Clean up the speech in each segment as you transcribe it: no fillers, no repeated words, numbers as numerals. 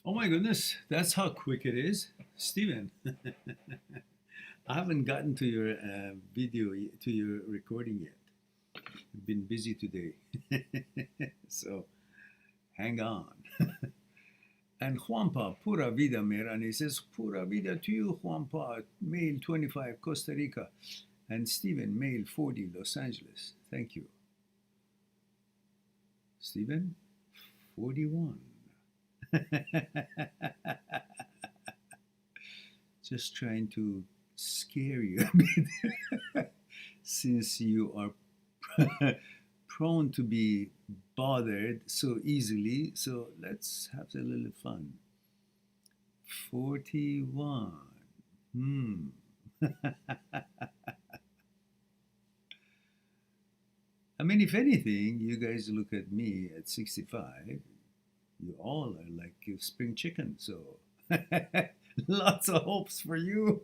Oh my goodness, that's how quick it is. Steven, I haven't gotten to your to your recording yet. I've been busy today. So hang on. And Juanpa, pura vida, Merani says, pura vida to you, Juanpa, male 25, Costa Rica. And Steven, male 40, Los Angeles. Thank you. Steven, 41. Just trying to scare you a bit since you are prone to be bothered so easily. So let's have a little fun. 41. Hmm. I mean, if anything, you guys look at me at 65, you all are like spring chicken. So lots of hopes for you.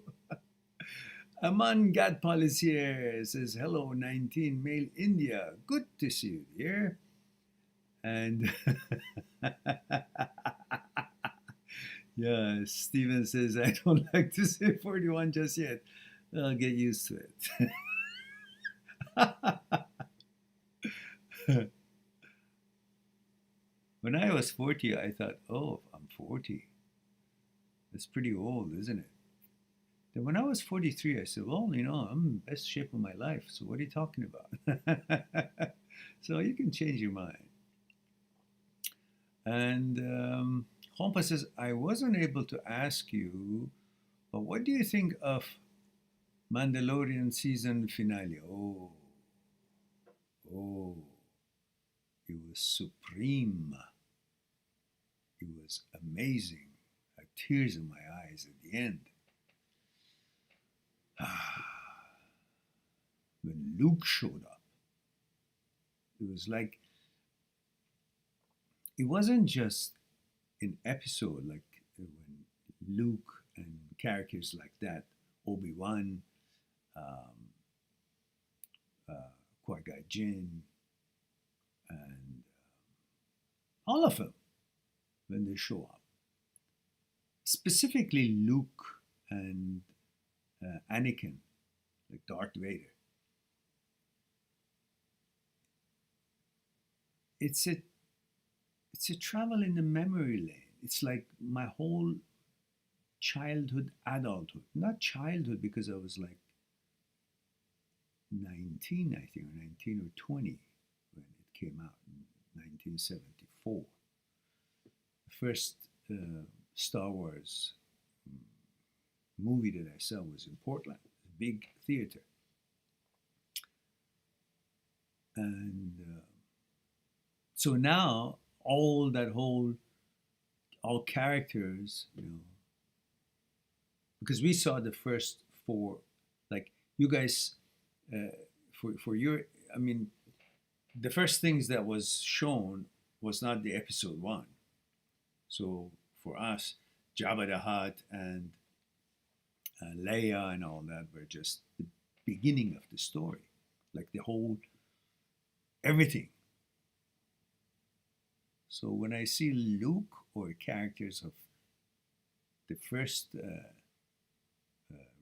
Aman Gadpal is here. Says, hello, 19, male India. Good to see you dear. And yeah, Steven says, I don't like to say 41 just yet. I'll get used to it. When I was 40, I thought, oh, I'm 40. That's pretty old, isn't it? Then when I was 43, I said, well, I'm in the best shape of my life. So what are you talking about? So you can change your mind. And Hompa says, I wasn't able to ask you, but what do you think of Mandalorian season finale? Oh, it was supreme. It was amazing. I had tears in my eyes at the end. When Luke showed up, it was like, it wasn't just an episode like when Luke and characters like that, Obi-Wan, um, Qui-Gon Jinn, and all of them when they show up. Specifically Luke and Anakin, like Darth Vader. It's a travel in the memory lane. It's like my whole childhood, adulthood. Not childhood because I was like 19, I think, or 19 or 20 when it came out in 1974. The first Star Wars movie that I saw was in Portland, a big theater. And so now all characters, because we saw the first four, like you guys, for your, I mean, the first things that was shown was not the episode one. So for us, Jabba the Hutt and Leia and all that were just the beginning of the story, like the whole everything. So when I see Luke or characters of the first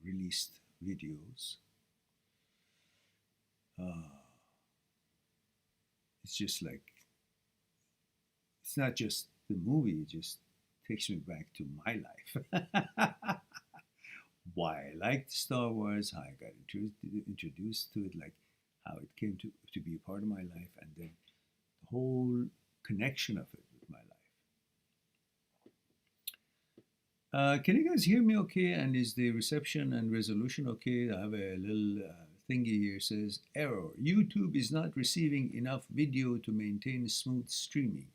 released videos, it's just like, it's not just the movie, it just takes me back to my life. Why I liked Star Wars, how I got introduced to it, like how it came to be a part of my life, and then the whole connection of it with my life. Can you guys hear me okay? And is the reception and resolution okay? I have a little thingy here, says, error. YouTube is not receiving enough video to maintain smooth streaming.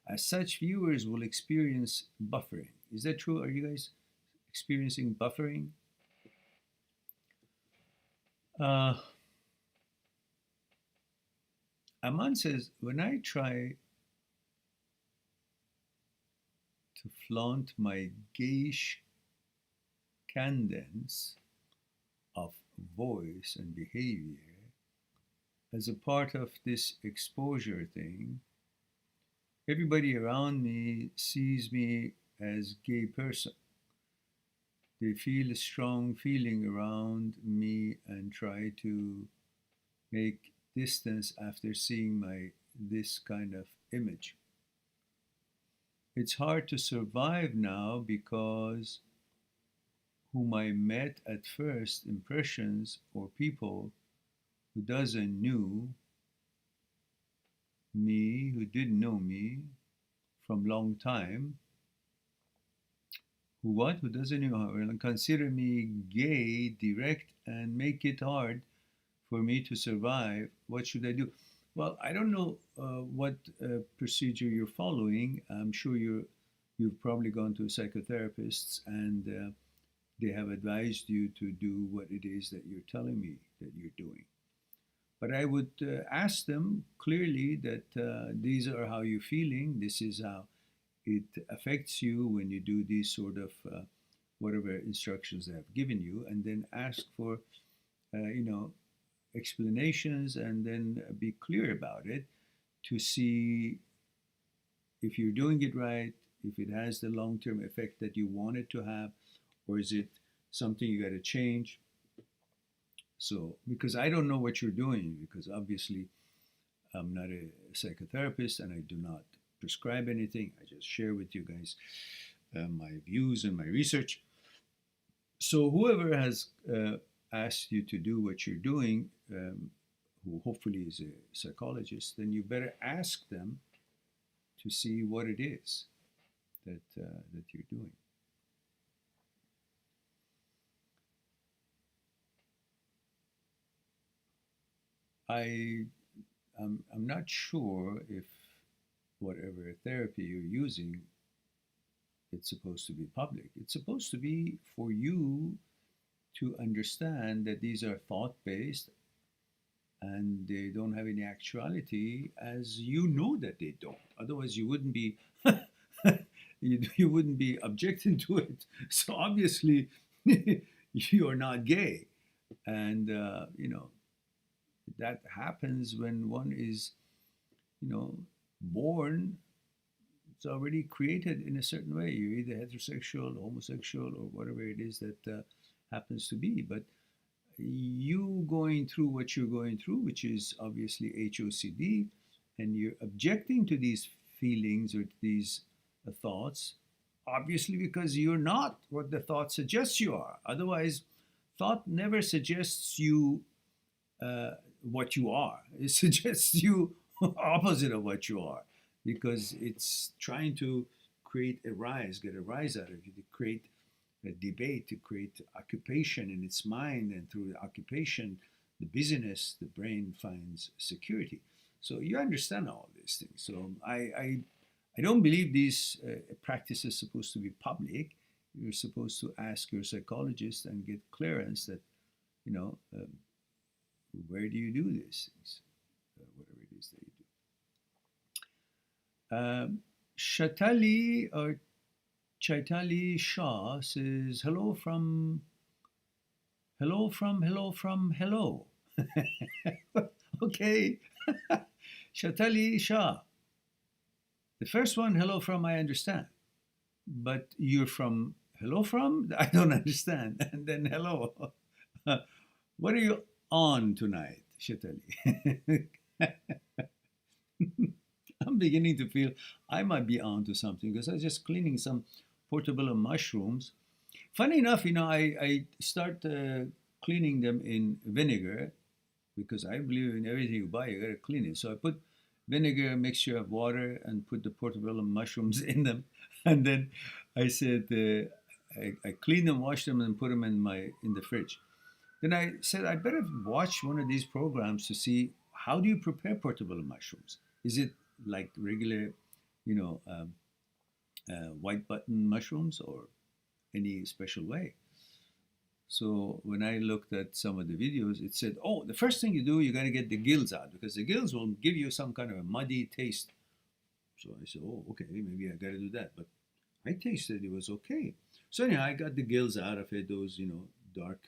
As such, viewers will experience buffering. Is that true? Are you guys experiencing buffering? Aman says, when I try to flaunt my gauche cadence of voice and behavior as a part of this exposure thing, everybody around me sees me as gay person. They feel a strong feeling around me and try to make distance after seeing my this kind of image. It's hard to survive now because whom I met at first impressions or people who doesn't knew me, who didn't know me from long time, who doesn't know how, and consider me gay, direct, and make it hard for me to survive. What should I do? Well, I don't know what procedure you're following. I'm sure you've probably gone to psychotherapists and they have advised you to do what it is that you're telling me that you're doing. But I would ask them clearly that these are how you're feeling. This is how it affects you when you do these sort of whatever instructions they have given you, and then ask for, explanations, and then be clear about it to see if you're doing it right, if it has the long-term effect that you want it to have, or is it something you got to change. So, because I don't know what you're doing, because obviously I'm not a psychotherapist and I do not prescribe anything. I just share with you guys my views and my research. So whoever has asked you to do what you're doing, who hopefully is a psychologist, then you better ask them to see what it is that you're doing. I'm not sure if whatever therapy you're using, it's supposed to be public. It's supposed to be for you to understand that these are thought-based and they don't have any actuality, as you know that they don't. Otherwise, you wouldn't be you wouldn't be objecting to it. So obviously, you are not gay, and that happens when one is, born. It's already created in a certain way. You're either heterosexual, homosexual, or whatever it is that happens to be. But you going through what you're going through, which is obviously HOCD, and you're objecting to these feelings or these thoughts, obviously because you're not what the thought suggests you are. Otherwise, thought never suggests you what you are. It suggests you opposite of what you are, because it's trying to create a rise, get a rise out of you, to create a debate, to create occupation in its mind, and through the occupation, the busyness, the brain finds security. So you understand all these things. So I don't believe these practices are supposed to be public. You're supposed to ask your psychologist and get clearance that, where do you do these things, whatever it is that you do. Shatali or Chaitali Shah says, hello from hello. Okay. Shatali Shah. The first one, hello from, I understand. But you're from, hello from? I don't understand. And then hello. What are you on tonight, Shatali? I'm beginning to feel I might be on to something, because I was just cleaning some portobello mushrooms. Funny enough, I start cleaning them in vinegar, because I believe in everything you buy, you gotta clean it. So I put vinegar, a mixture of water, and put the portobello mushrooms in them. And then I said, I clean them, wash them, and put them in the fridge. Then I said, I better watch one of these programs to see, how do you prepare portobello mushrooms? Is it like regular, white button mushrooms, or any special way? So when I looked at some of the videos, it said, oh, the first thing you do, you got to get the gills out, because the gills will give you some kind of a muddy taste. So I said, oh, okay, maybe I got to do that. But I tasted it was okay. So anyhow, I got the gills out of it, those, dark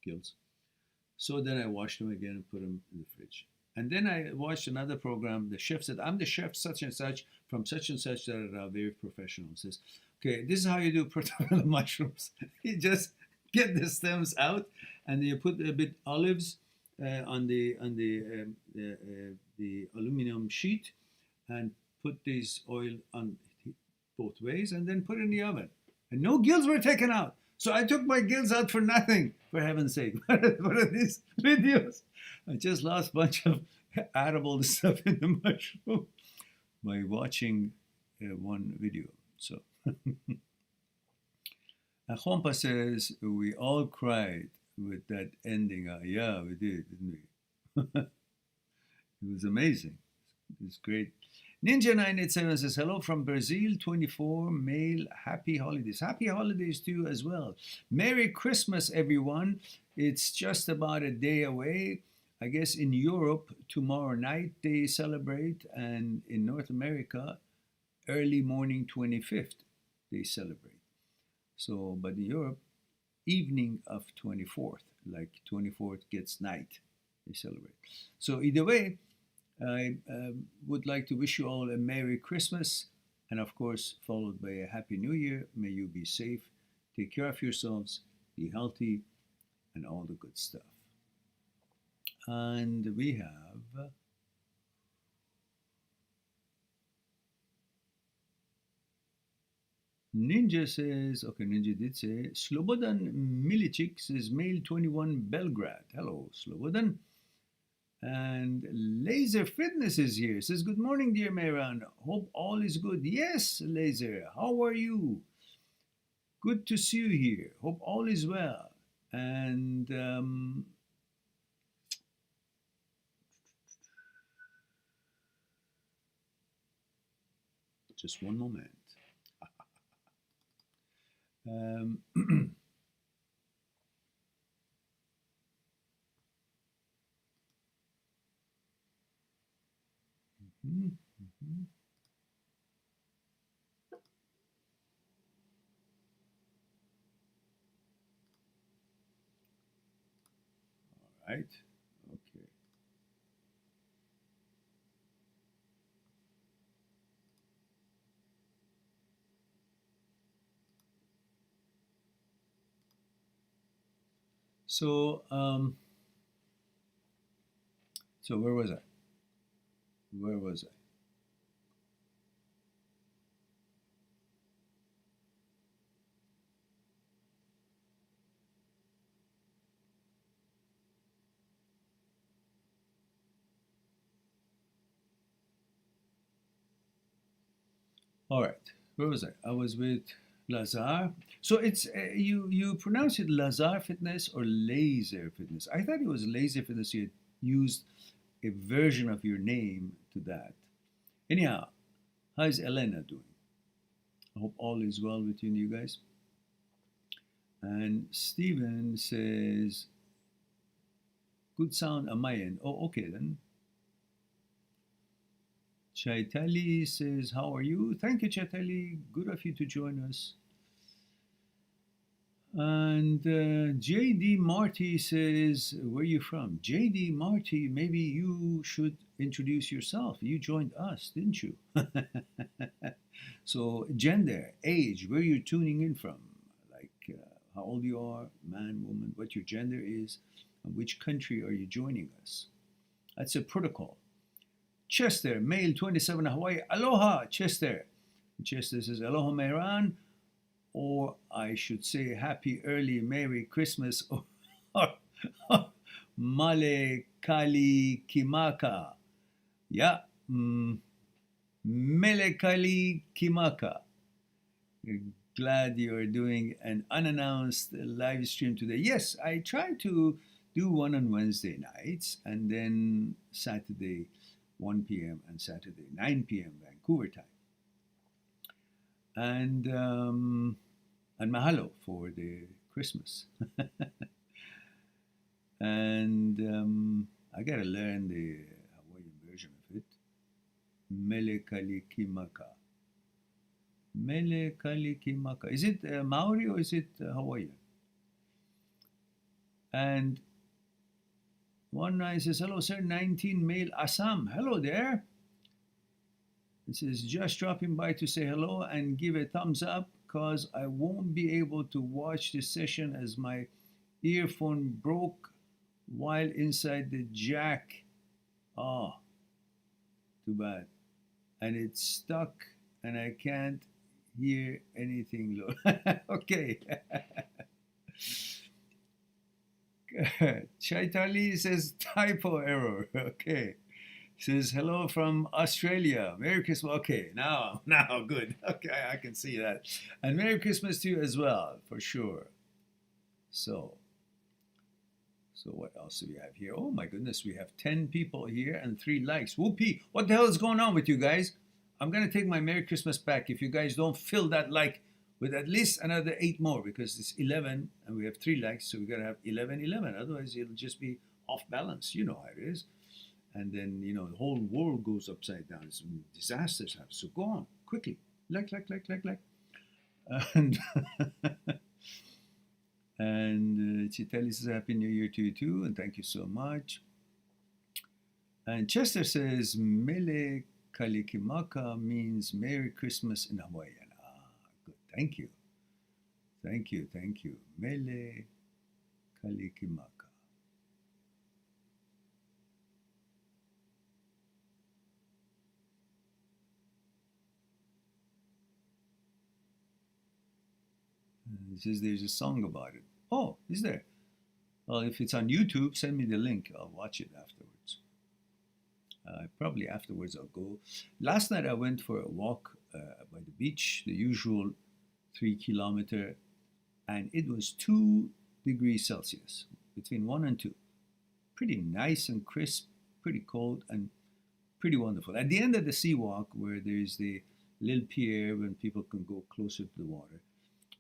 gills. So then I washed them again and put them in the fridge. And then I watched another program. The chef said, I'm the chef such and such from such and such, very professional. Says, Okay, this is how you do portobello mushrooms. You just get the stems out, and you put a bit olives on the aluminum sheet, and put this oil on both ways, and then put it in the oven. And no gills were taken out. So I took my gills out for nothing, for heaven's sake. What are these videos? I just lost a bunch of edible stuff in the mushroom by watching one video. So, Juanpa says, we all cried with that ending. Yeah, we did, didn't we? It was amazing. It was great. Ninja987 says, hello from Brazil, 24, male, happy holidays. Happy holidays to you as well. Merry Christmas, everyone. It's just about a day away. I guess in Europe, tomorrow night they celebrate, and in North America, early morning 25th, they celebrate. So, but in Europe, evening of 24th, like 24th gets night, they celebrate. So either way, I would like to wish you all a Merry Christmas, and of course, followed by a Happy New Year. May you be safe, take care of yourselves, be healthy, and all the good stuff. And we have Ninja says, okay, Ninja did say, Slobodan Milicic says, male 21 Belgrade. Hello, Slobodan. And Laser Fitness is here. Says, good morning, dear Mehran. Hope all is good. Yes, Laser. How are you? Good to see you here. Hope all is well. And just one moment. All right. Okay. So, so where was I? Where was I? All right. Where was I? I was with Lazar. So it's you pronounce it Lazar Fitness or Laser Fitness. I thought it was Laser Fitness. You had used a version of your name to that. Anyhow, how's Elena doing? I hope all is well with you guys. And Steven says, good sound on my end. Oh, okay then. Chaitali says, how are you? Thank you, Chaitali. Good of you to join us. And JD Marty says, where are you from? JD Marty, maybe you should introduce yourself. You joined us, didn't you? So, gender, age, where you're tuning in from, like how old you are, man, woman, what your gender is, and which country are you joining us. That's a protocol. Chester, male 27, Hawaii. Aloha, Chester. Chester says, aloha, Mehran. Or I should say, happy early Merry Christmas. Or Male Kali Kimaka. Yeah. Mele Kali Kimaka. Glad you're doing an unannounced live stream today. Yes, I try to do one on Wednesday nights, and then Saturday 1 p.m. and Saturday 9 p.m. Vancouver time. And mahalo for the Christmas. And I gotta learn the Hawaiian version of it. Mele Kalikimaka. Mele Kalikimaka. Is it Maori or is it Hawaiian? And one night says, hello, sir, 19 male Assam. Hello there. This is just dropping by to say hello and give a thumbs up cause I won't be able to watch the session as my earphone broke while inside the jack. Oh, too bad. And it's stuck and I can't hear anything. Okay. Chaitali says typo error. Okay. Says hello from Australia. Merry Christmas. Okay, now good. Okay, I can see that. And Merry Christmas to you as well, for sure. So what else do we have here? Oh my goodness, we have 10 people here and 3 likes. Whoopee! What the hell is going on with you guys? I'm gonna take my Merry Christmas back if you guys don't fill that like with at least another 8 more, because it's 11 and we have 3 likes, so we gotta have 11. Otherwise, it'll just be off balance. You know how it is. And then, you know, the whole world goes upside down. Some disasters happen. So go on, quickly. Like. And and Chitali says Happy New Year to you too, and thank you so much. And Chester says Mele Kalikimaka means Merry Christmas in Hawaiian. Ah, good. Thank you. Mele Kalikimaka. It says there's a song about it. Oh, is there? Well, if it's on YouTube, send me the link. I'll watch it afterwards. Probably afterwards I'll go. Last night I went for a walk by the beach, the usual 3 kilometer, and it was 2 degrees Celsius, between 1 and 2. Pretty nice and crisp, pretty cold, and pretty wonderful. At the end of the sea walk, where there's the little pier when people can go closer to the water,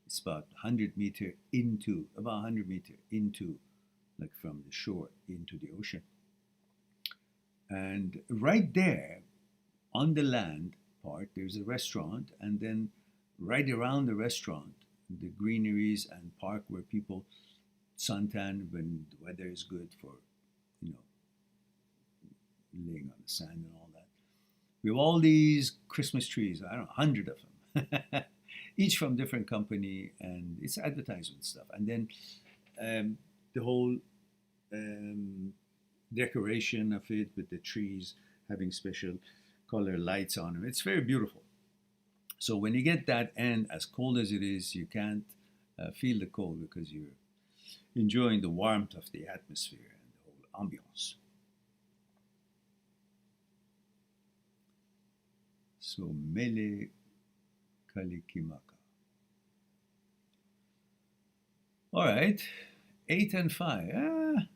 it's about 100 meter into, like from the shore into the ocean. And right there, on the land part, there's a restaurant, and then right around the restaurant, the greeneries and park where people suntan when the weather is good for, you know, laying on the sand and all that. We have all these Christmas trees, I don't know, 100 of them. Each from different company, and it's advertisement stuff. And then the whole decoration of it with the trees having special color lights on them. It's very beautiful. So when you get that, and as cold as it is, you can't feel the cold because you're enjoying the warmth of the atmosphere and the whole ambiance. So Mele Kalikimaka. All right, 8 and 5.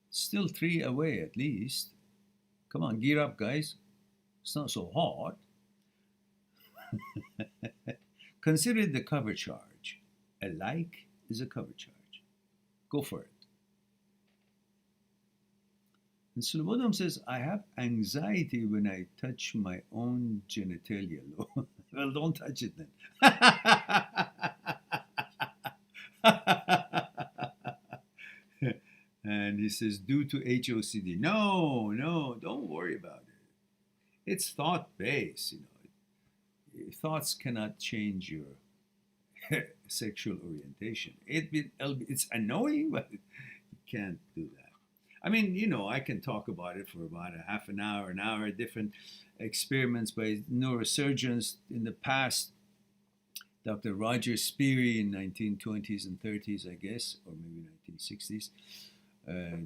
Still 3 away at least. Come on, gear up, guys. It's not so hot. Consider the cover charge. A like is a cover charge. Go for it. And Sulubodam says, I have anxiety when I touch my own genitalia. Well, don't touch it then. And he says, due to HOCD. No, don't worry about it. It's thought-based, you know. Thoughts cannot change your sexual orientation. It's annoying, but you can't do that. I mean, you know, I can talk about it for about a half an hour, different experiments by neurosurgeons in the past. Dr. Roger Speary in 1920s and 30s, I guess, or maybe 1960s.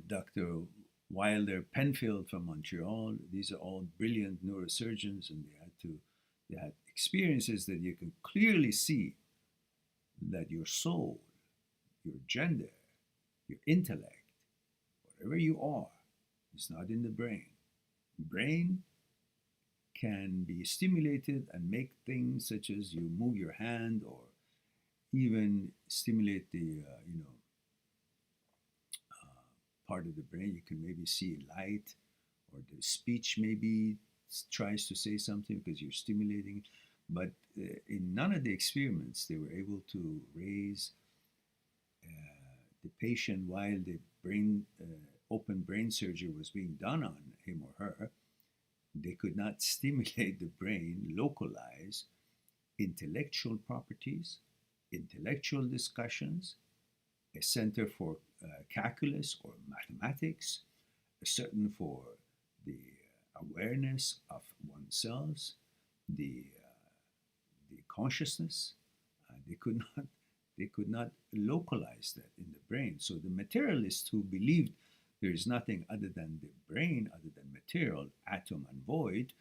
Dr. Wilder Penfield from Montreal. These are all brilliant neurosurgeons, and they had experiences that you can clearly see that your soul, your gender, your intellect, whatever you are, is not in the brain. The brain can be stimulated and make things such as you move your hand, or even stimulate the part of the brain. You can maybe see light, or the speech maybe tries to say something because you're stimulating it. But in none of the experiments, they were able to raise the patient while the open brain surgery was being done on him or her. They could not stimulate the brain, localize intellectual properties intellectual discussions, a center for calculus or mathematics, a certain for the awareness of oneself, the the consciousness. They could not localize that in the brain. So the materialists who believed there is nothing other than the brain, other than material, atom and void,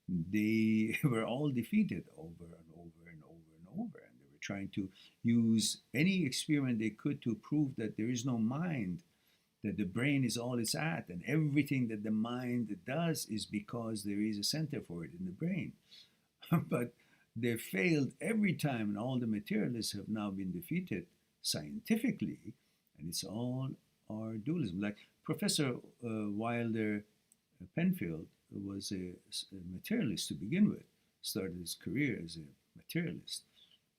they were all defeated over and over and over and over. And they were trying to use any experiment they could to prove that there is no mind, that the brain is all it's at, and everything that the mind does is because there is a center for it in the brain. But they failed every time, and all the materialists have now been defeated scientifically, and it's all our dualism. Like Professor Wilder Penfield was a materialist to begin with, started his career as a materialist,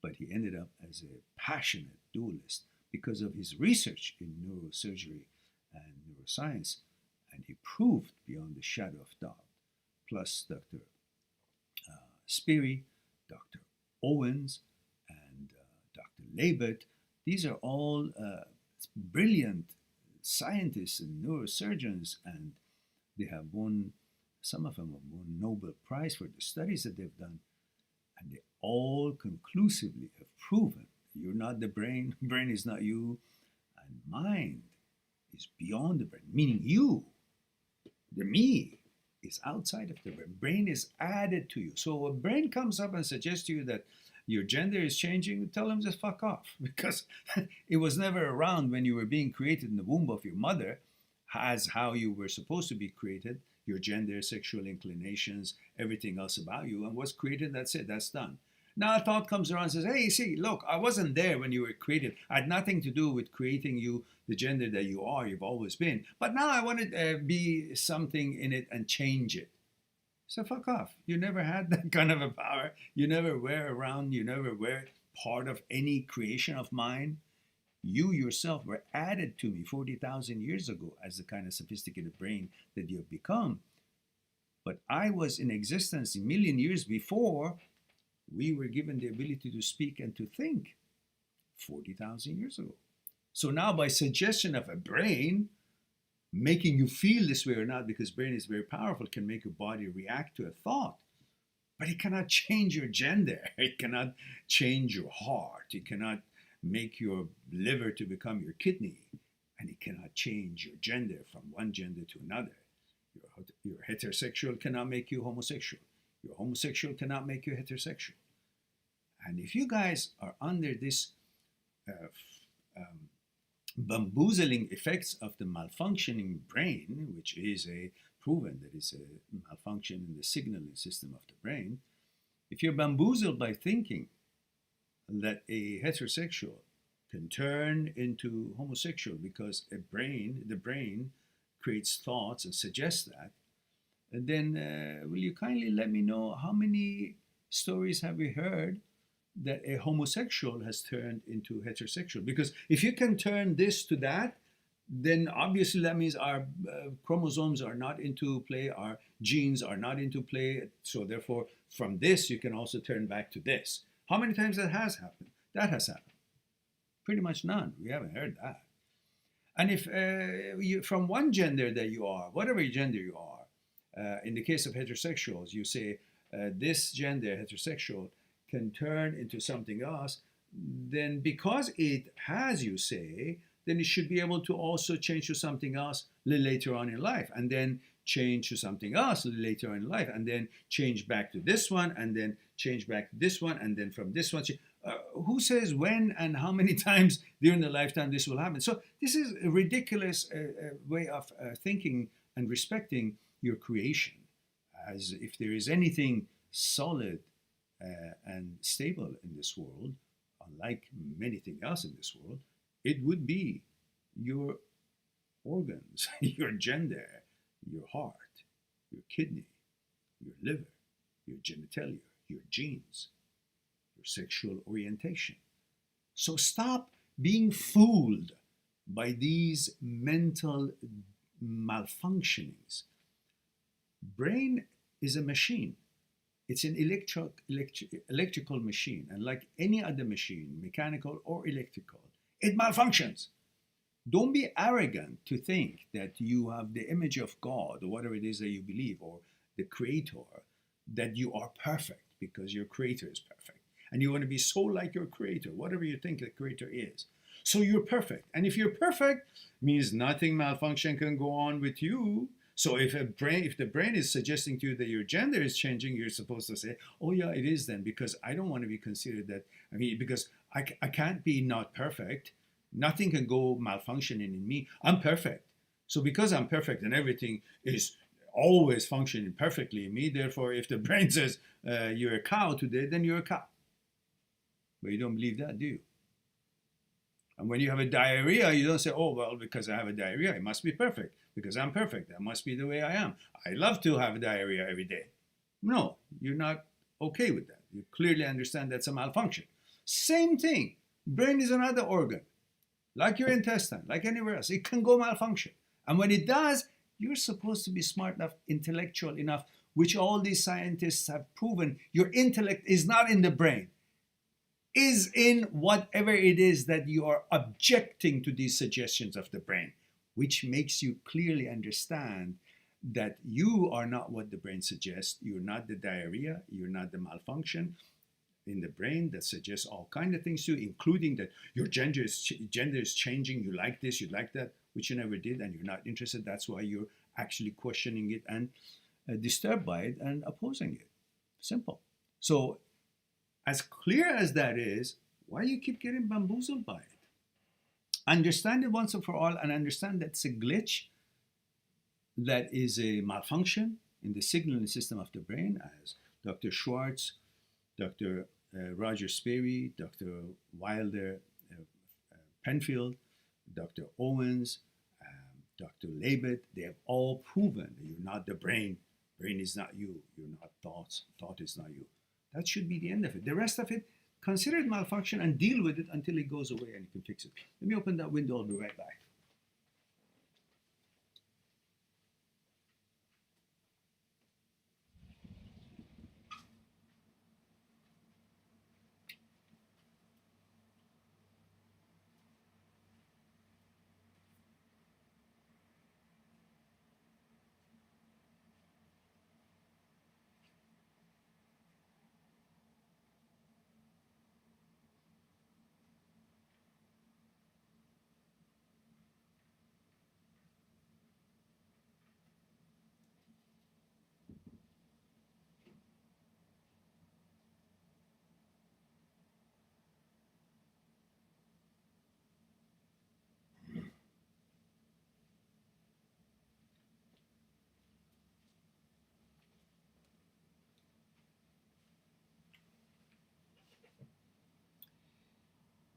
but he ended up as a passionate dualist because of his research in neurosurgery and neuroscience, and he proved beyond the shadow of doubt. Plus Dr. Speary, Dr. Owens, and Dr. Labert. These are all brilliant scientists and neurosurgeons, and they have won, some of them have won Nobel Prize for the studies that they've done, and they all conclusively have proven you're not the brain, brain is not you, and mind is beyond the brain, meaning you, the me, is outside of the brain. Brain is added to you. So a brain comes up and suggests to you that your gender is changing, tell them just fuck off, because it was never around when you were being created in the womb of your mother as how you were supposed to be created, your gender, sexual inclinations, everything else about you, and was created, that's it, that's done. Now a thought comes around and says, hey, see, look, I wasn't there when you were created. I had nothing to do with creating you, the gender that you are, you've always been. But now I want to be something in it and change it. So fuck off. You never had that kind of a power. You never were around. You never were part of any creation of mine. You yourself were added to me 40,000 years ago as the kind of sophisticated brain that you have become. But I was in existence a million years before we were given the ability to speak and to think 40,000 years ago. So now by suggestion of a brain, making you feel this way or not, because brain is very powerful, can make your body react to a thought. But it cannot change your gender. It cannot change your heart. It cannot make your liver to become your kidney. And it cannot change your gender from one gender to another. Your heterosexual cannot make you homosexual. Your homosexual cannot make you heterosexual. And if you guys are under this bamboozling effects of the malfunctioning brain, which is proven that it's a malfunction in the signaling system of the brain, if you're bamboozled by thinking that a heterosexual can turn into homosexual because the brain creates thoughts and suggests that, and then will you kindly let me know how many stories have we heard that a homosexual has turned into heterosexual? Because if you can turn this to that, then obviously that means our chromosomes are not into play, our genes are not into play. So therefore, from this, you can also turn back to this. How many times that has happened? That has happened. Pretty much none. We haven't heard that. And if you, from one gender that you are, whatever gender you are, in the case of heterosexuals, you say this gender, heterosexual, can turn into something else, then because it has, you say, then it should be able to also change to something else later on in life, and then change to something else later on in life, and then change back to this one, and then change back to this one, and then from this one. Who says when and how many times during the lifetime this will happen? So this is a ridiculous way of thinking and respecting your creation, as if there is anything solid and stable in this world, unlike many things else in this world, it would be your organs, your gender, your heart, your kidney, your liver, your genitalia, your genes, your sexual orientation. So stop being fooled by these mental malfunctionings. Brain is a machine. It's an electrical machine, and like any other machine, mechanical or electrical, it malfunctions. Don't be arrogant to think that you have the image of God or whatever it is that you believe, or the creator, that you are perfect because your creator is perfect. And you want to be so like your creator, whatever you think the creator is. So you're perfect. And if you're perfect, means nothing malfunction can go on with you. So if the brain is suggesting to you that your gender is changing, you're supposed to say, oh yeah, it is then, because I don't want to be considered that. I mean, because I can't be not perfect. Nothing can go malfunctioning in me. I'm perfect. So because I'm perfect and everything is always functioning perfectly in me, therefore, if the brain says you're a cow today, then you're a cow. But you don't believe that, do you? And when you have a diarrhea, you don't say, oh, well, because I have a diarrhea, it must be perfect. Because I'm perfect. That must be the way I am. I love to have diarrhea every day. No, you're not okay with that. You clearly understand that's a malfunction. Same thing. Brain is another organ. Like your intestine, like anywhere else. It can go malfunction. And when it does, you're supposed to be smart enough, intellectual enough, which all these scientists have proven your intellect is not in the brain, is in whatever it is that you are objecting to these suggestions of the brain, which makes you clearly understand that you are not what the brain suggests. You're not the diarrhea. You're not the malfunction in the brain that suggests all kinds of things to you, including that your gender is changing. You like this, you like that, which you never did, and you're not interested. That's why you're actually questioning it and disturbed by it and opposing it. Simple. So as clear as that is, why do you keep getting bamboozled by it? Understand it once and for all, and understand that's a glitch, that is a malfunction in the signaling system of the brain, as Dr. Schwartz, Dr. Roger Sperry, Dr. Wilder Penfield, Dr. Owens, Dr. Labet, they have all proven that you're not the brain. Brain is not you. You're not thoughts. Thought is not you. That should be the end of it. The rest of it, consider it malfunction and deal with it until it goes away and you can fix it. Let me open that window. I'll be right back.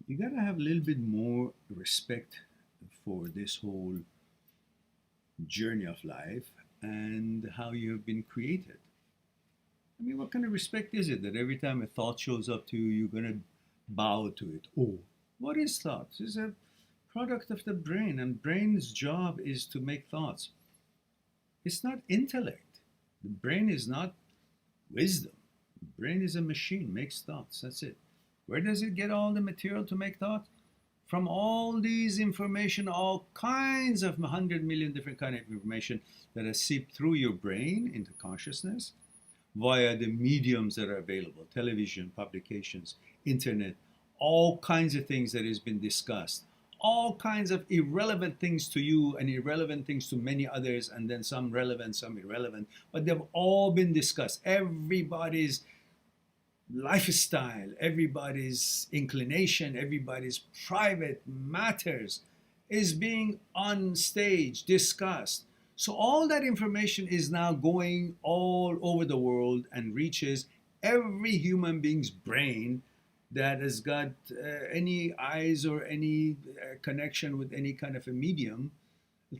You got to have a little bit more respect for this whole journey of life and how you have been created. I mean, what kind of respect is it that every time a thought shows up to you, you're going to bow to it? Oh, what is thought? It's a product of the brain, and brain's job is to make thoughts. It's not intellect. The brain is not wisdom. The brain is a machine, makes thoughts. That's it. Where does it get all the material to make thought? From all these information, all kinds of 100 million different kind of information that has seeped through your brain into consciousness via the mediums that are available, television, publications, internet, all kinds of things that has been discussed, all kinds of irrelevant things to you and irrelevant things to many others, and then some relevant, some irrelevant, but they've all been discussed. Everybody's lifestyle, everybody's inclination, everybody's private matters is being on stage discussed. So all that information is now going all over the world and reaches every human being's brain that has got any eyes or any connection with any kind of a medium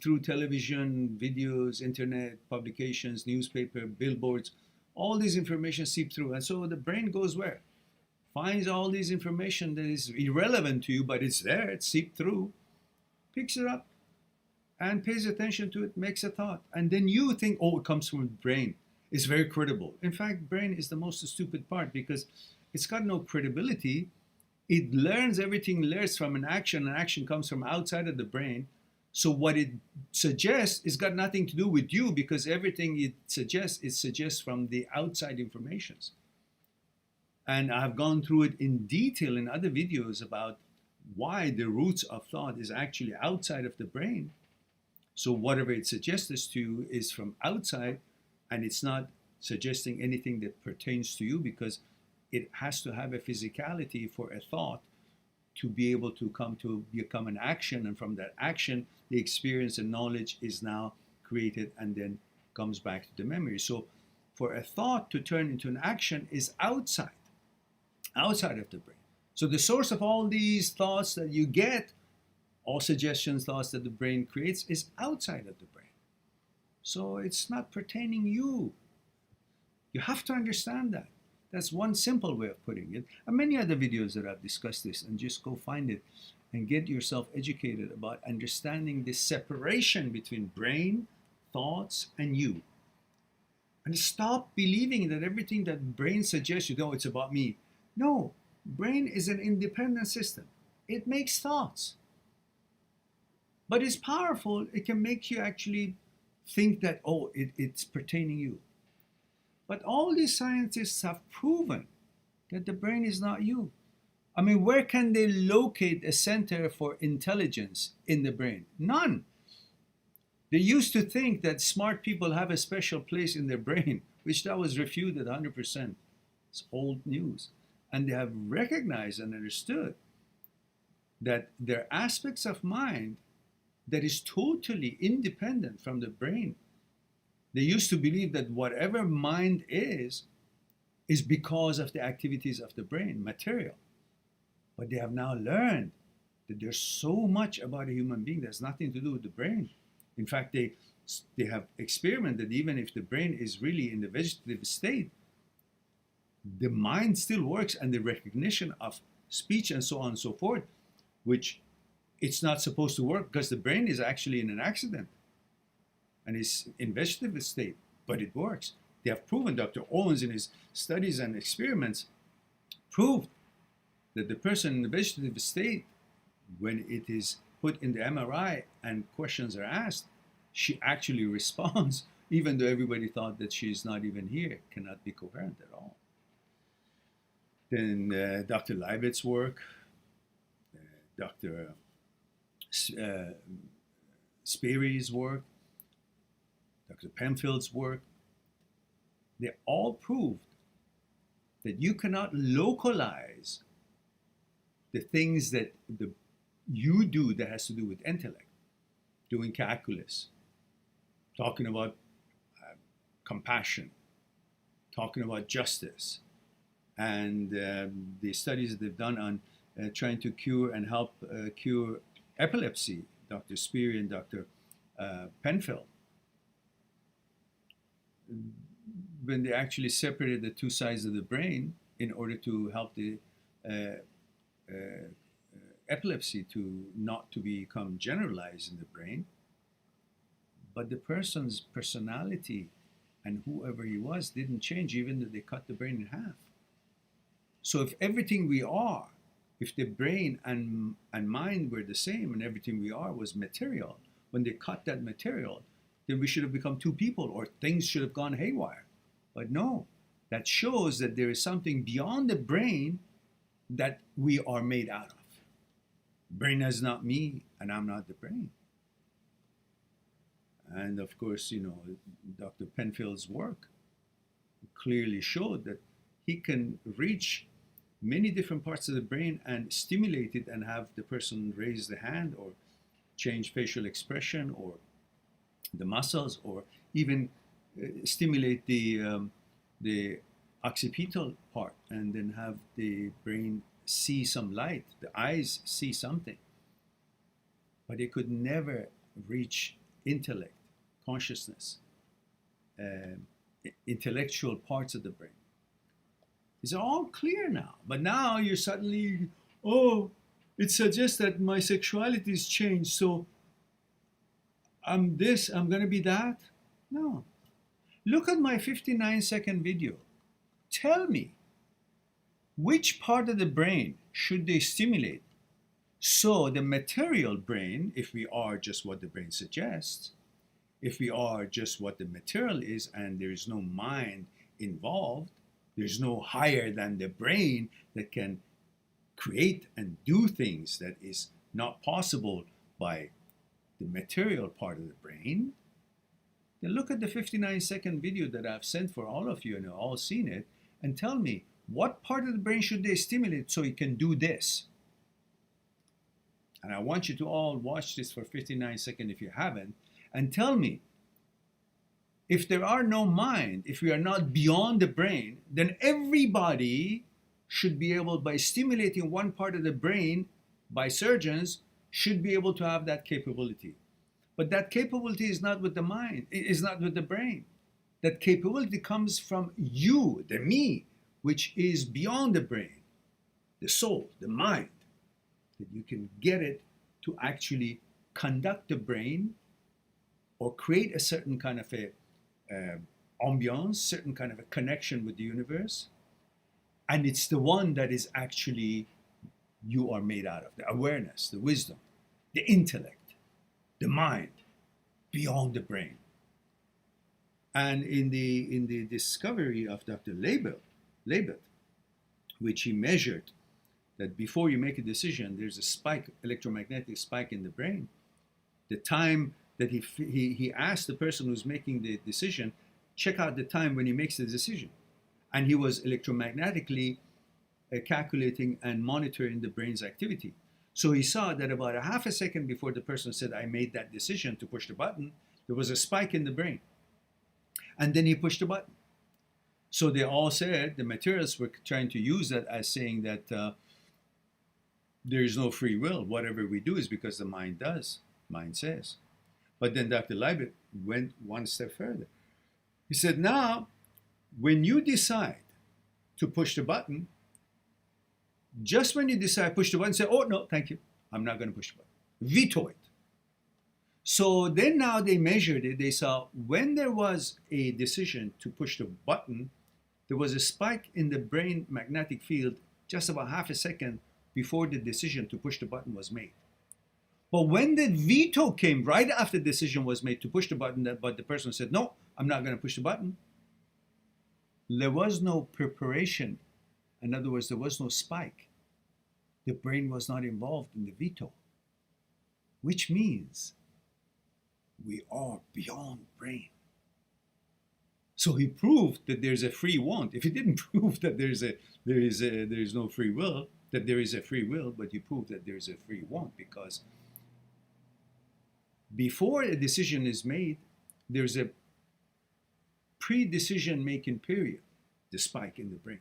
through television, videos, internet, publications, newspaper, billboards. All these information seep through. And so the brain goes where? Finds all these information that is irrelevant to you, but it's there, it's seeped through, picks it up and pays attention to it, makes a thought. And then you think, oh, it comes from the brain. It's very credible. In fact, brain is the most stupid part because it's got no credibility. It learns everything learns from an action. An action comes from outside of the brain. So what it suggests is got nothing to do with you because everything it suggests from the outside informations. And I've gone through it in detail in other videos about why the roots of thought is actually outside of the brain. So whatever it suggests to you is from outside, and it's not suggesting anything that pertains to you because it has to have a physicality for a thought to be able to become an action, and from that action, the experience and knowledge is now created and then comes back to the memory. So for a thought to turn into an action is outside of the brain. So the source of all these thoughts that you get, all suggestions, thoughts that the brain creates, is outside of the brain. So it's not pertaining you. You have to understand that. That's one simple way of putting it. And many other videos that I've discussed this, and just go find it and get yourself educated about understanding this separation between brain, thoughts, and you. And stop believing that everything that brain suggests you, know, it's about me. No, brain is an independent system. It makes thoughts. But it's powerful. It can make you actually think that, oh, it's pertaining you. But all these scientists have proven that the brain is not you. I mean, where can they locate a center for intelligence in the brain? None. They used to think that smart people have a special place in their brain, which that was refuted 100%. It's old news. And they have recognized and understood that there are aspects of mind that is totally independent from the brain. They used to believe that whatever mind is because of the activities of the brain, material. But they have now learned that there's so much about a human being that has nothing to do with the brain. In fact, they have experimented even if the brain is really in the vegetative state, the mind still works, and the recognition of speech and so on and so forth, which it's not supposed to work because the brain is actually in an accident and is in vegetative state, but it works. They have proven, Dr. Owens in his studies and experiments proved that the person in the vegetative state, when it is put in the MRI and questions are asked, she actually responds, even though everybody thought that she's not even here, cannot be coherent at all. Then Dr. Leibotz's work, Dr. Sperry's work, Dr. Penfield's work, they all proved that you cannot localize the things that you do that has to do with intellect, doing calculus, talking about compassion, talking about justice, and the studies that they've done on trying to cure and help cure epilepsy, Dr. Sperry and Dr. Penfield, when they actually separated the two sides of the brain in order to help the epilepsy to not to become generalized in the brain, but the person's personality and whoever he was didn't change, even though they cut the brain in half. So if everything we are, if the brain and mind were the same and everything we are was material, when they cut that material, then we should have become two people, or things should have gone haywire. But no, that shows that there is something beyond the brain that we are made out of. Brain is not me, and I'm not the brain. And of course, you know, Dr. Penfield's work clearly showed that he can reach many different parts of the brain and stimulate it and have the person raise the hand or change facial expression or the muscles, or even stimulate the occipital part and then have the brain see some light, the eyes see something. But it could never reach intellect, consciousness, intellectual parts of the brain. It's all clear now. But now you're suddenly, oh, it suggests that my sexuality has changed, so I'm this, I'm going to be that. No. Look at my 59-second video. Tell me, which part of the brain should they stimulate? So the material brain, if we are just what the brain suggests, if we are just what the material is and there is no mind involved, there's no higher than the brain that can create and do things that is not possible by the material part of the brain, then look at the 59-second video that I've sent for all of you and you've all seen it, and tell me, what part of the brain should they stimulate so it can do this? And I want you to all watch this for 59 seconds if you haven't, and tell me, if there are no mind, if we are not beyond the brain, then everybody should be able, by stimulating one part of the brain by surgeons, should be able to have that capability. But that capability is not with the mind, it is not with the brain. That capability comes from you, the me, which is beyond the brain, the soul, the mind, that you can get it to actually conduct the brain or create a certain kind of a ambiance, certain kind of a connection with the universe. And it's the one that is actually you are made out of, the awareness, the wisdom, the intellect, the mind, beyond the brain. And in the discovery of Dr. Labet, which he measured that before you make a decision, there's a spike, electromagnetic spike in the brain. The time that he asked the person who's making the decision, check out the time when he makes the decision. And he was electromagnetically calculating and monitoring the brain's activity. So he saw that about a half a second before the person said, I made that decision to push the button, there was a spike in the brain. And then he pushed the button. So they all said, the materialists were trying to use that as saying that there is no free will. Whatever we do is because the mind does, mind says. But then Dr. Labet went one step further. He said, now, when you decide to push the button, just when you decide to push the button, say, oh, no, thank you, I'm not going to push the button. Veto it. So then now they measured it. They saw when there was a decision to push the button, there was a spike in the brain magnetic field just about half a second before the decision to push the button was made. But when the veto came right after the decision was made to push the button, but the person said, no, I'm not going to push the button, there was no preparation. In other words, there was no spike. The brain was not involved in the veto, which means we are beyond brain. So he proved that there's a free want. If he didn't prove that there is no free will, that there is a free will, but he proved that there is a free want, because before a decision is made, there's a pre-decision making period, the spike in the brain.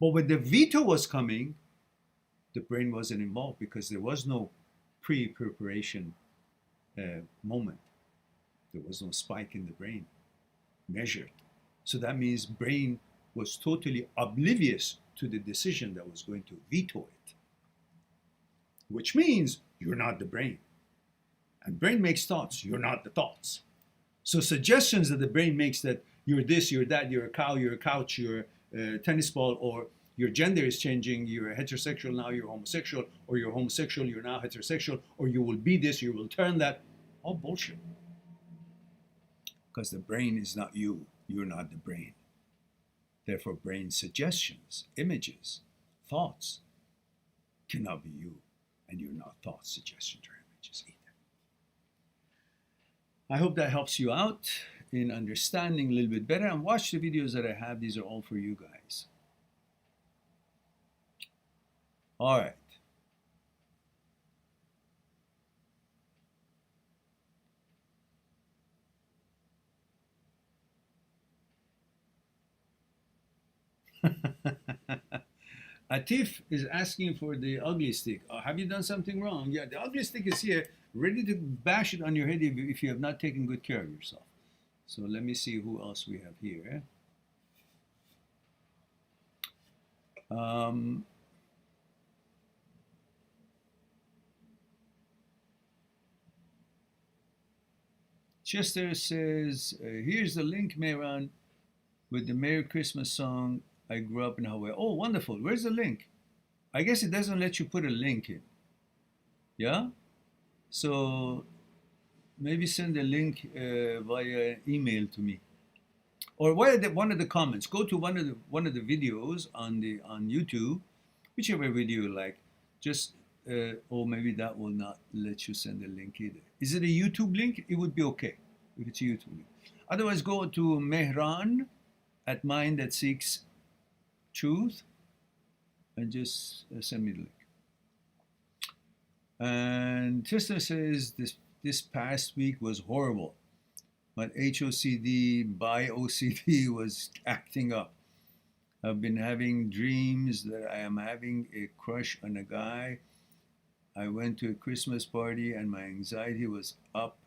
But when the veto was coming, the brain wasn't involved because there was no pre-preparation moment. There was no spike in the brain measured. So that means brain was totally oblivious to the decision that was going to veto it, which means you're not the brain. And brain makes thoughts, you're not the thoughts. So suggestions that the brain makes that you're this, you're that, you're a cow, you're a couch, you're a tennis ball, or your gender is changing, you're a heterosexual, now you're homosexual, or you're homosexual, you're now heterosexual, or you will be this, you will turn that. All bullshit. Because the brain is not you, you're not the brain. Therefore, brain suggestions, images, thoughts cannot be you, and you're not thoughts, suggestions, or images either. I hope that helps you out in understanding a little bit better, and watch the videos that I have. These are all for you guys. All right. Atif is asking for the ugly stick. Have you done something wrong? Yeah, the ugly stick is here, ready to bash it on your head if you have not taken good care of yourself. So let me see who else we have here. Chester says, here's the link, Mehran, with the Merry Christmas song. I grew up in Hawaii. Oh, wonderful. Where's the link? I guess it doesn't let you put a link in. Yeah? So maybe send a link via email to me. Or one of the comments. Go to one of the videos on YouTube, whichever video you like. Just or maybe that will not let you send a link either. Is it a YouTube link? It would be okay if it's a YouTube link. Otherwise, go to Mehran at Mind That Seeks Truth and just send me the link. And Trista says this past week was horrible. My HOCD by OCD was acting up. I've been having dreams that I am having a crush on a guy. I went to a Christmas party and my anxiety was up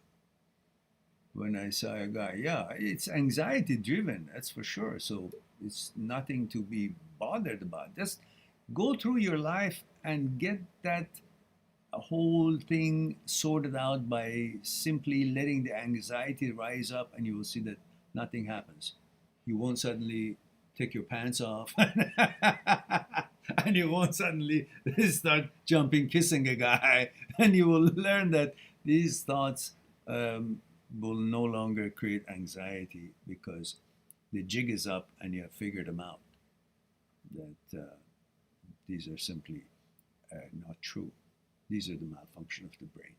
when I saw a guy. Yeah, it's anxiety driven, that's for sure. So it's nothing to be bothered about. Just go through your life and get that whole thing sorted out by simply letting the anxiety rise up, and you will see that nothing happens. You won't suddenly take your pants off and you won't suddenly start jumping, kissing a guy, and you will learn that these thoughts will no longer create anxiety because the jig is up and you have figured them out, that these are simply not true. These are the malfunction of the brain.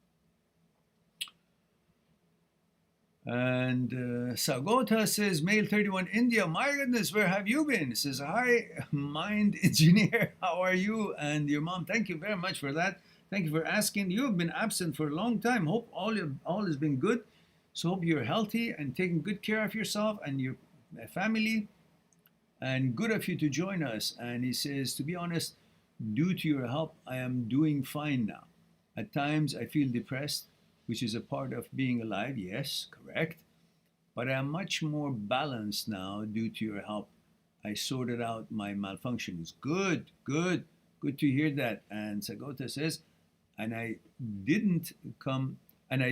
And Sagota says, male 31, India, my goodness, where have you been? Says, hi, mind engineer, how are you? And your mom, thank you very much for that. Thank you for asking. You have been absent for a long time. Hope all has been good. So hope you're healthy and taking good care of yourself and your family. And good of you to join us. And he says, to be honest, due to your help, I am doing fine now. At times, I feel depressed, which is a part of being alive. Yes, correct. But I am much more balanced now due to your help. I sorted out my malfunctions. Good to hear that. And Sagota says, and I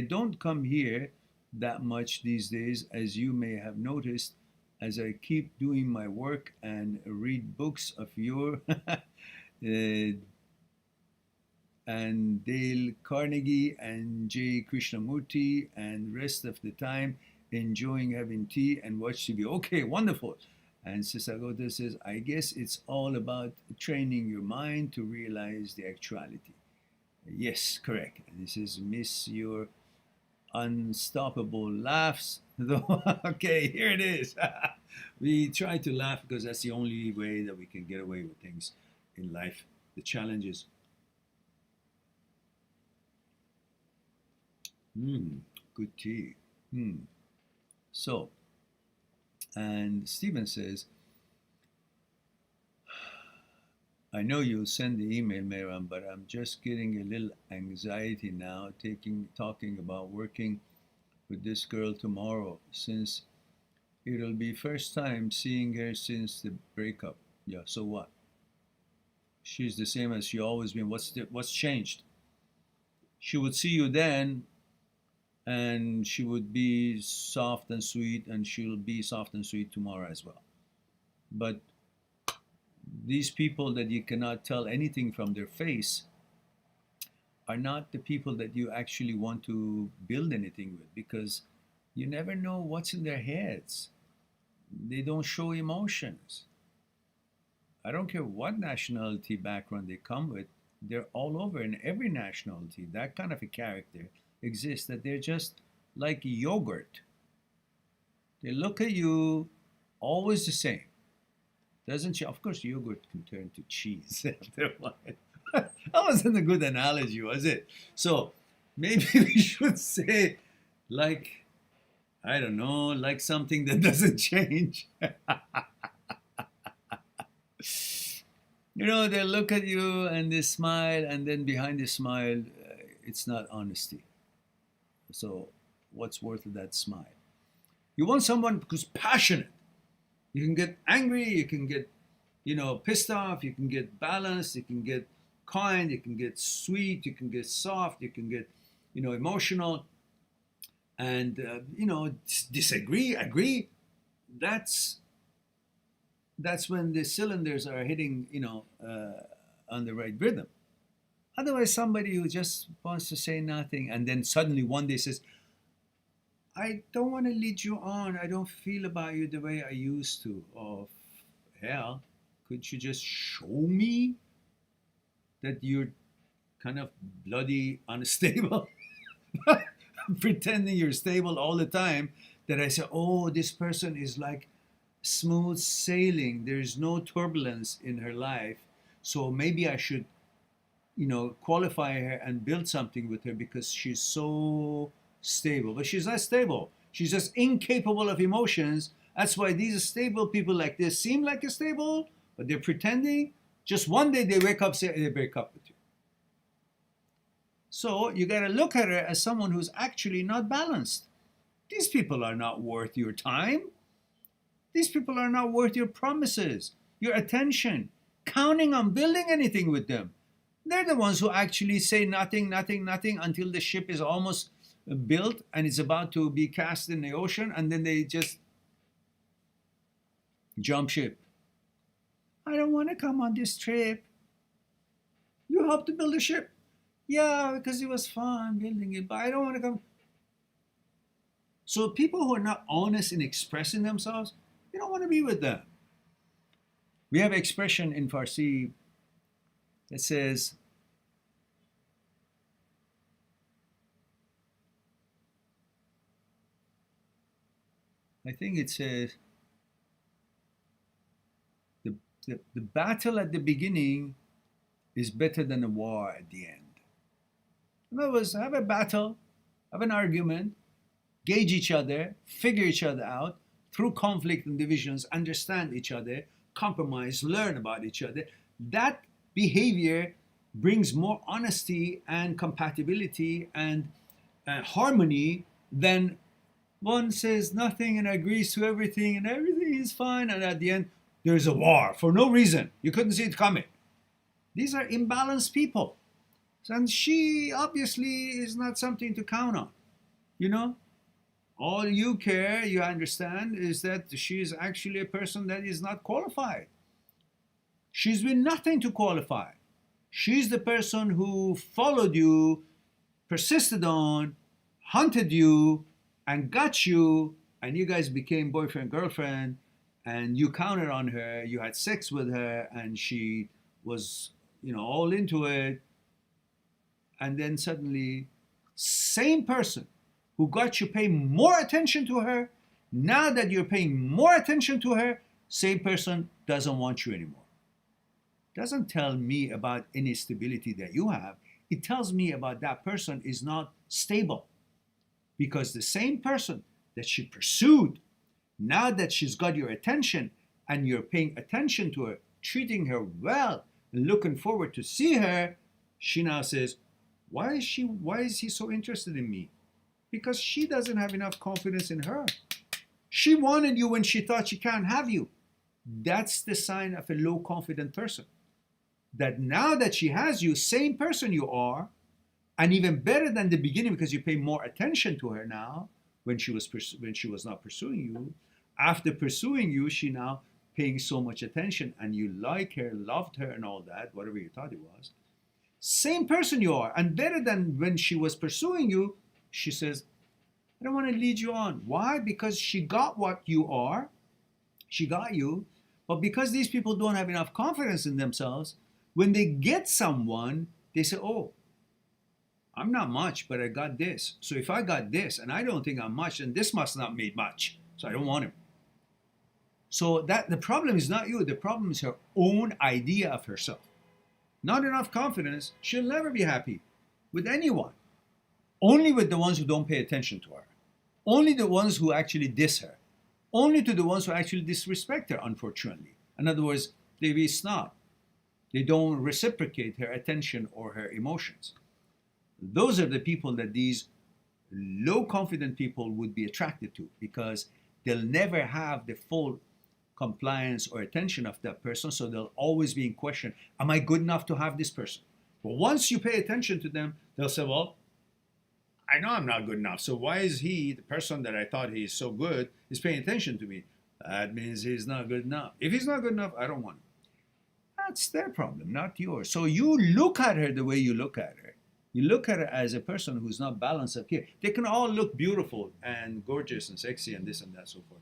don't come here that much these days, as you may have noticed, as I keep doing my work and read books of your and Dale Carnegie and J. Krishnamurti, and rest of the time enjoying having tea and watch TV. Okay, wonderful. And Sisagota says, I guess it's all about training your mind to realize the actuality. Yes, correct. And he says, miss your unstoppable laughs. Okay, here it is. We try to laugh because that's the only way that we can get away with things in life, the challenges. Good tea. So, and Stephen says, I know you'll send the email, Mehran, but I'm just getting a little anxiety now, talking about working with this girl tomorrow, since it'll be first time seeing her since the breakup. Yeah, so what? She's the same as she always been. What's changed? She would see you then, and she would be soft and sweet, and she'll be soft and sweet tomorrow as well. But these people that you cannot tell anything from their face are not the people that you actually want to build anything with, because you never know what's in their heads. They don't show emotions. I don't care what nationality background they come with, they're all over in every nationality. That kind of a character exists, that they're just like yogurt. They look at you always the same. Doesn't she? Of course, yogurt can turn to cheese after a while. That wasn't a good analogy, was it? So maybe we should say, like, I don't know, like something that doesn't change. You know, they look at you and they smile, and then behind the smile, it's not honesty. So what's worth of that smile? You want someone who's passionate. You can get angry, you can get, pissed off, you can get balanced, you can get kind, you can get sweet, you can get soft, you can get, emotional. and disagree, agree. That's when the cylinders are hitting, on the right rhythm. Otherwise, somebody who just wants to say nothing and then suddenly one day says, I don't want to lead you on. I don't feel about you the way I used to. Oh, hell, could you just show me that you're kind of bloody unstable? Pretending you're stable all the time, that I say, oh, this person is like smooth sailing. There's no turbulence in her life. So maybe I should, qualify her and build something with her because she's so stable. But she's not stable. She's just incapable of emotions. That's why these stable people like this seem like a stable, but they're pretending. Just one day they wake up, say they break up with you. So you got to look at her as someone who's actually not balanced. These people are not worth your time. These people are not worth your promises, your attention, counting on building anything with them. They're the ones who actually say nothing, nothing, nothing until the ship is almost built and it's about to be cast in the ocean, and then they just jump ship. I don't want to come on this trip. You helped to build a ship. Yeah, because it was fun building it, but I don't want to come. So people who are not honest in expressing themselves, you don't want to be with them. We have an expression in Farsi that says, I think it says, the battle at the beginning is better than a war at the end. In other words, have a battle, have an argument, gauge each other, figure each other out, through conflict and divisions, understand each other, compromise, learn about each other. That behavior brings more honesty and compatibility and harmony than one says nothing and agrees to everything and everything is fine, and at the end there's a war for no reason. You couldn't see it coming. These are imbalanced people. And she obviously is not something to count on. All you care, you understand, is that she is actually a person that is not qualified. She's been nothing to qualify. She's the person who followed you, persisted on, hunted you, and got you, and you guys became boyfriend, girlfriend, and you counted on her, you had sex with her, and she was, all into it. And then suddenly, same person who got you paying more attention to her, now that you're paying more attention to her, same person doesn't want you anymore. Doesn't tell me about any stability that you have. It tells me about that person is not stable. Because the same person that she pursued, now that she's got your attention and you're paying attention to her, treating her well, and looking forward to see her, she now says, why is he so interested in me? Because she doesn't have enough confidence in her. She wanted you when she thought she can't have you. That's the sign of a low confident person. That now that she has you, same person you are, and even better than the beginning because you pay more attention to her now when she was not pursuing you. After pursuing you, she now paying so much attention and you like her, loved her and all that, whatever you thought it was. Same person you are, and better than when she was pursuing you, she says, I don't want to lead you on. Why? Because she got what you are. She got you. But because these people don't have enough confidence in themselves, when they get someone, they say, oh, I'm not much, but I got this. So if I got this and I don't think I'm much, then this must not mean much. So I don't want him. So that the problem is not you. The problem is her own idea of herself. Not enough confidence. She'll never be happy with anyone. Only with the ones who don't pay attention to her. Only the ones who actually diss her. Only to the ones who actually disrespect her, unfortunately. In other words, they be snob. They don't reciprocate her attention or her emotions. Those are the people that these low confident people would be attracted to, because they'll never have the full compliance or attention of that person, so they'll always be in question, am I good enough to have this person? But once you pay attention to them, they'll say, well, I know I'm not good enough. So why is he, the person that I thought he's so good, is paying attention to me? That means he's not good enough. If he's not good enough, I don't want him. That's their problem, not yours. So you look at her the way you look at her. You look at her as a person who's not balanced up here. They can all look beautiful and gorgeous and sexy and this and that, so forth.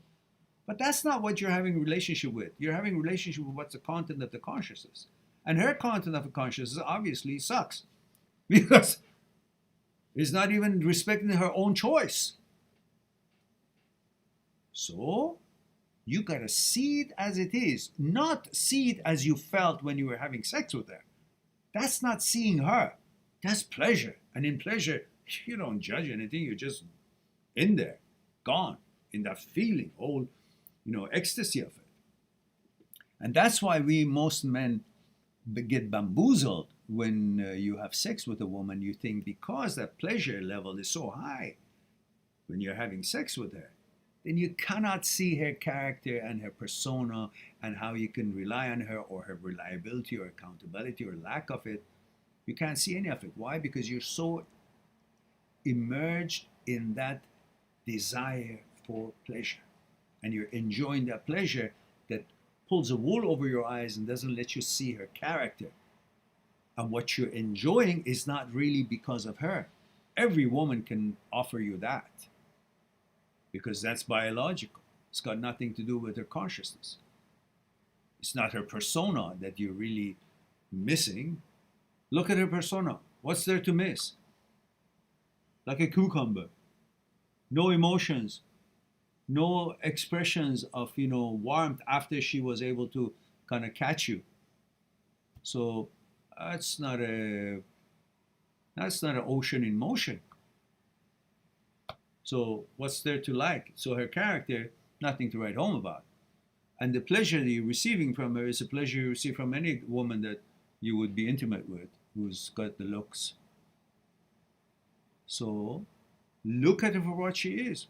But that's not what you're having a relationship with. You're having a relationship with what's the content of the consciousness. And her content of the consciousness obviously sucks. Because it's not even respecting her own choice. So you gotta see it as it is, not see it as you felt when you were having sex with her. That's not seeing her. That's pleasure. And in pleasure, you don't judge anything. You're just in there, gone, in that feeling, whole, ecstasy of it. And that's why most men get bamboozled when you have sex with a woman. You think because that pleasure level is so high when you're having sex with her, then you cannot see her character and her persona and how you can rely on her, or her reliability or accountability or lack of it. You can't see any of it. Why? Because you're so immersed in that desire for pleasure. And you're enjoying that pleasure that pulls a wool over your eyes and doesn't let you see her character. And what you're enjoying is not really because of her. Every woman can offer you that, because that's biological. It's got nothing to do with her consciousness. It's not her persona that you're really missing. Look at her persona. What's there to miss? Like a cucumber. No emotions. No expressions of, warmth after she was able to kind of catch you. So that's not an ocean in motion. So what's there to like? So her character, nothing to write home about. And the pleasure that you're receiving from her is a pleasure you receive from any woman that you would be intimate with, who's got the looks. So look at her for what she is.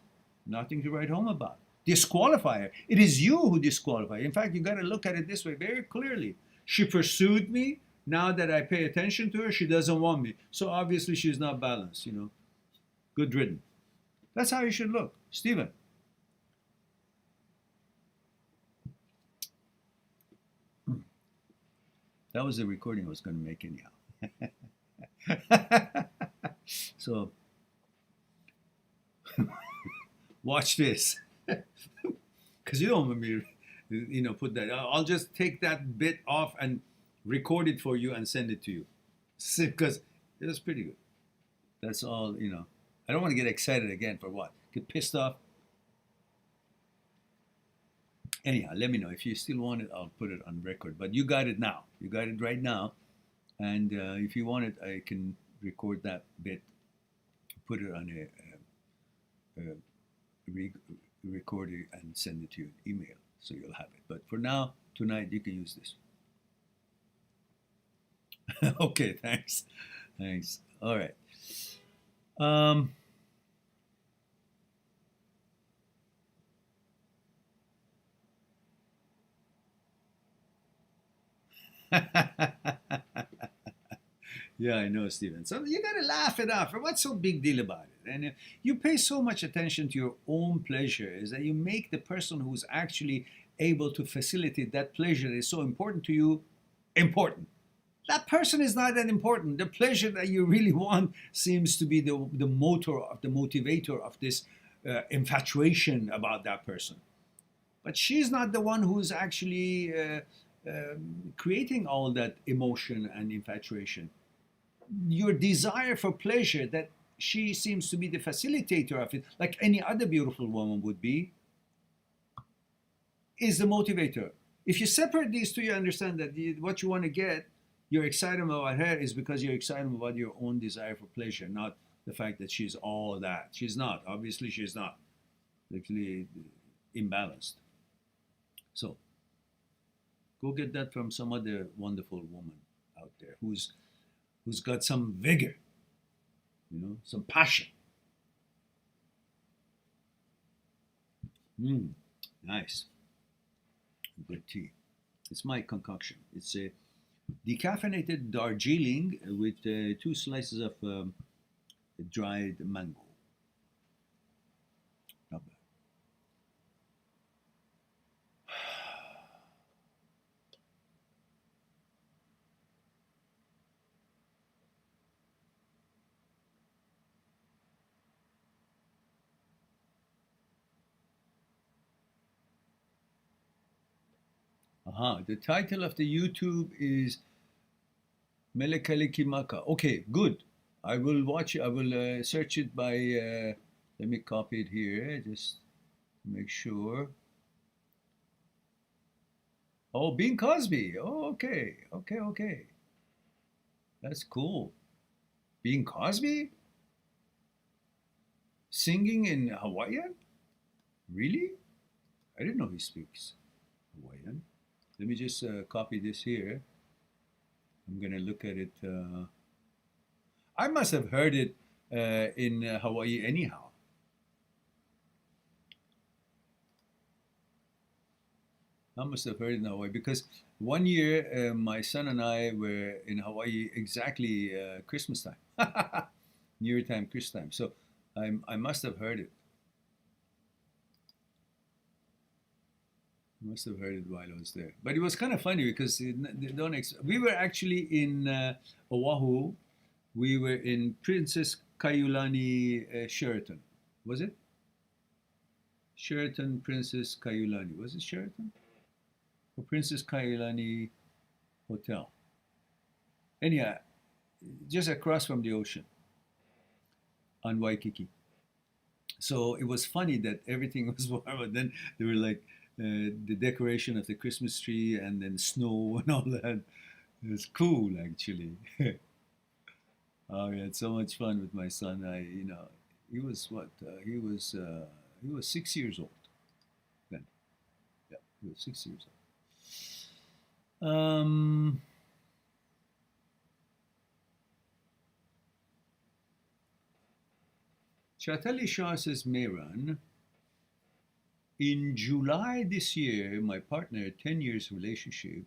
Nothing to write home about. Disqualify her. It is you who disqualify. In fact, you got to look at it this way very clearly. She pursued me. Now that I pay attention to her, she doesn't want me. So obviously she's not balanced, Good riddance. That's how you should look. Stephen. That was the recording I was going to make anyhow. So, watch this. Because you don't want me to, put that. I'll just take that bit off and record it for you and send it to you. Because it was pretty good. That's all, I don't want to get excited again for what? Get pissed off? Anyhow, let me know. If you still want it, I'll put it on record. But you got it now. You got it right now. And if you want it, I can record that bit, put it on a recorder and send it to you in email. So you'll have it. But for now, tonight, you can use this. Okay, thanks. Thanks. All right. Yeah, I know, Stephen. So you got to laugh it off. What's so big deal about it? And you pay so much attention to your own pleasure is that you make the person who's actually able to facilitate that pleasure that is so important to you important. That person is not that important. The pleasure that you really want seems to be the motivator of this infatuation about that person. But she's not the one who's actually creating all that emotion and infatuation. Your desire for pleasure, that she seems to be the facilitator of it, like any other beautiful woman would be, is the motivator. If you separate these two, you understand that what you want to get, you're excited about her is because you're excited about your own desire for pleasure, not the fact that she's all that. She's not. Obviously, she's not. Actually imbalanced. So, go get that from some other wonderful woman out there who's got some vigor, some passion. Nice. Good tea. It's my concoction. It's a decaffeinated Darjeeling with 2 slices of dried mango. Not bad. The title of the YouTube is Melekalikimaka. Okay, good. I will watch it. I will search it by, let me copy it here, just to make sure. Oh, Bing Cosby. Oh, okay. Okay, okay. That's cool. Bing Cosby? Singing in Hawaiian? Really? I didn't know he speaks Hawaiian. Let me just copy this here. I'm going to look at it. I must have heard it in Hawaii anyhow. I must have heard it in Hawaii because one year my son and I were in Hawaii exactly Christmas time, New Year time, Christmas time. So I must have heard it. I must have heard it while I was there. But it was kind of funny because we were actually in Oahu. We were in Princess Kaiulani Sheraton. Was it? Sheraton Princess Kaiulani. Was it Sheraton? Or Princess Kaiulani Hotel? Anyhow, just across from the ocean on Waikiki. So it was funny that everything was warm, but then there were like the decoration of the Christmas tree and then snow and all that. It was cool, actually. We had so much fun with my son. He was what? He was 6 years old then. Yeah, he was 6 years old. Chatali Shah says, Mehran, in July this year, my partner, 10 years relationship,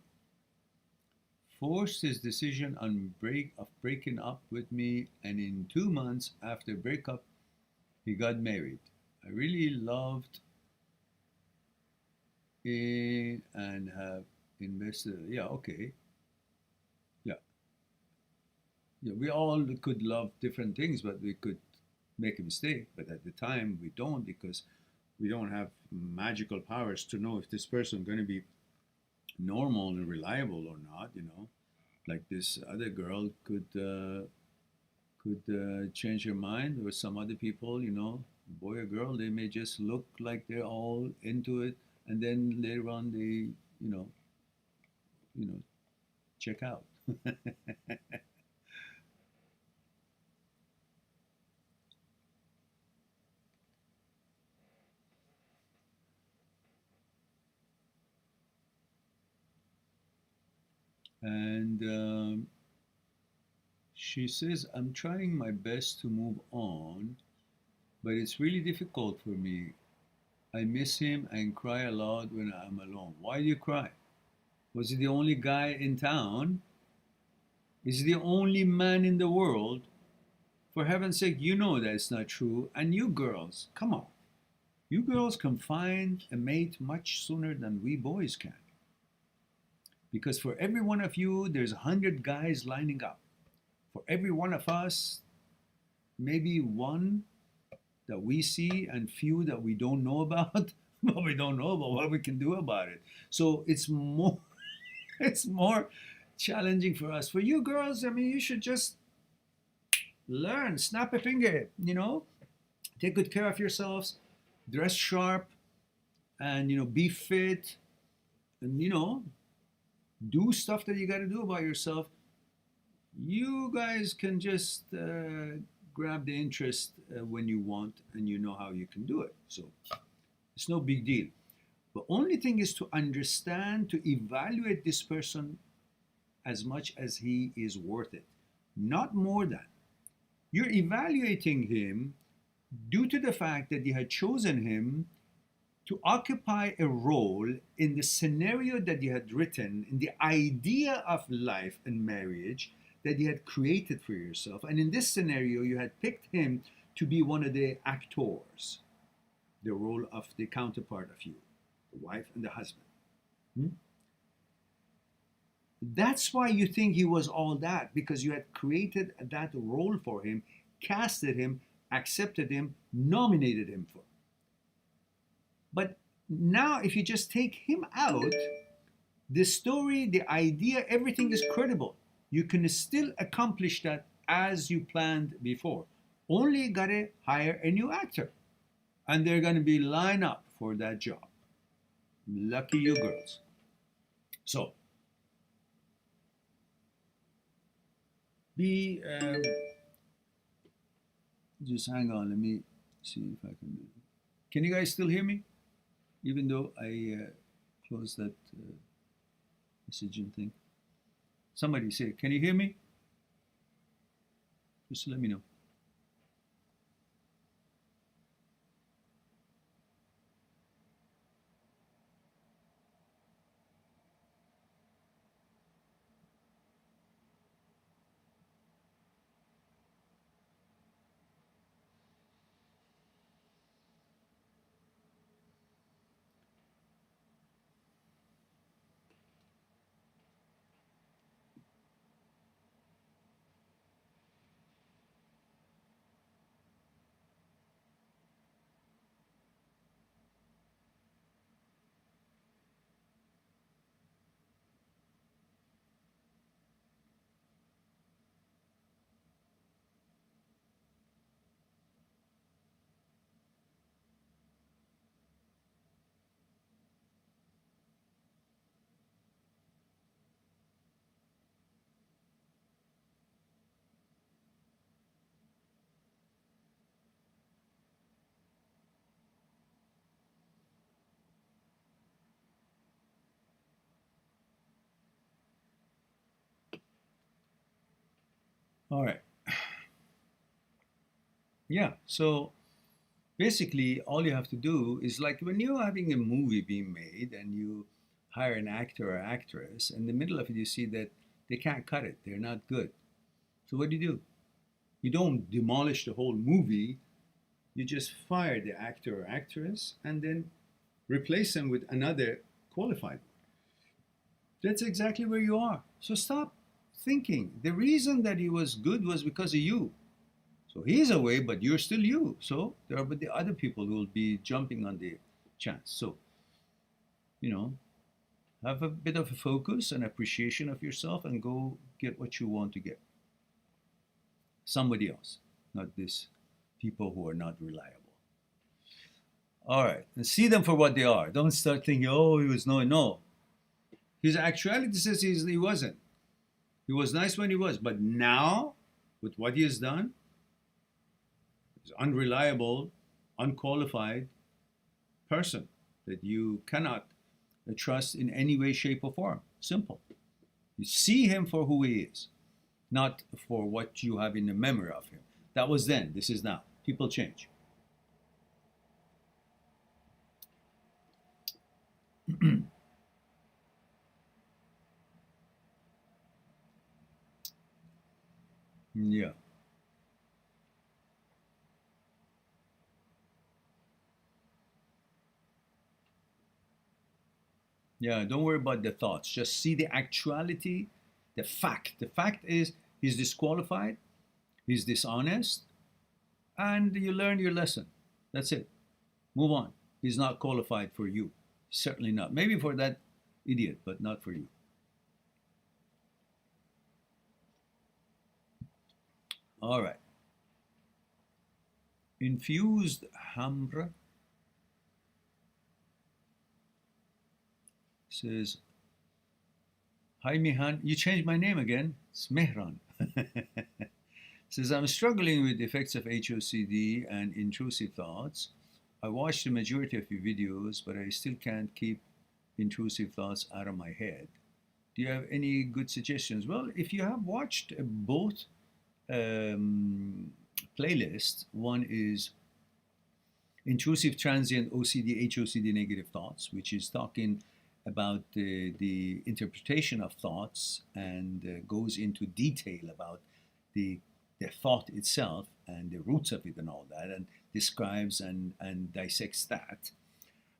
forced his decision on breaking up with me, and in 2 months after breakup, he got married. I really loved in and have invested. Yeah, okay. Yeah. We all could love different things, but we could make a mistake. But at the time, we don't, because we don't have magical powers to know if this person is going to be normal and reliable or not. Like this other girl could change her mind, or some other people, boy or girl, they may just look like they're all into it, and then later on they, check out. And she says, I'm trying my best to move on, but it's really difficult for me. I miss him and cry a lot when I'm alone. Why do you cry? Was he the only guy in town? Is he the only man in the world? For heaven's sake, you know that it's not true. And you girls, come on. You girls can find a mate much sooner than we boys can. Because for every one of you, there's 100 guys lining up. For every one of us, maybe one that we see and few that we don't know about, but we don't know about what we can do about it. So it's more challenging for us. For you girls, you should just learn, snap a finger, take good care of yourselves, dress sharp, and be fit, and do stuff that you got to do about yourself. You guys can just grab the interest when you want, and you know how you can do it. So it's no big deal. The only thing is to understand, to evaluate this person as much as he is worth it, not more than. You're evaluating him due to the fact that you had chosen him to occupy a role in the scenario that you had written, in the idea of life and marriage that you had created for yourself. And in this scenario, you had picked him to be one of the actors, the role of the counterpart of you, the wife and the husband. That's why you think he was all that, because you had created that role for him, casted him, accepted him, nominated him for. But now, if you just take him out, the story, the idea, everything is credible. You can still accomplish that as you planned before. Only gotta hire a new actor, and they're gonna be lined up for that job. Lucky you girls. So, just hang on, let me see if I can do it. Can you guys still hear me? Even though I closed that messaging thing. Somebody say, can you hear me? Just let me know. All right. Yeah, so basically all you have to do is like when you're having a movie being made and you hire an actor or actress, in the middle of it you see that they can't cut it, they're not good. So what do? You don't demolish the whole movie, you just fire the actor or actress and then replace them with another qualified. That's exactly where you are. So stop thinking. The reason that he was good was because of you. So he's away, but you're still you. So there are the other people who will be jumping on the chance. So, have a bit of a focus and appreciation of yourself and go get what you want to get. Somebody else, not this people who are not reliable. All right, and see them for what they are. Don't start thinking, oh, he was no. His actuality says he wasn't. He was nice when he was, but now, with what he has done, he's unreliable, unqualified person that you cannot trust in any way, shape, or form. Simple. You see him for who he is, not for what you have in the memory of him. That was then, this is now. People change. Yeah. Yeah, don't worry about the thoughts. Just see the actuality, the fact. The fact is he's disqualified, he's dishonest, and you learn your lesson. That's it. Move on. He's not qualified for you. Certainly not. Maybe for that idiot, but not for you. All right. Infused Hamra says, hi Mihan, you changed my name again. It's Mehran. Says, I'm struggling with the effects of HOCD and intrusive thoughts. I watched the majority of your videos, but I still can't keep intrusive thoughts out of my head. Do you have any good suggestions? Well, if you have watched both playlists, one is Intrusive Transient OCD, HOCD Negative Thoughts, which is talking about the interpretation of thoughts and goes into detail about the, the thought itself and the roots of it and all that, and describes and dissects that.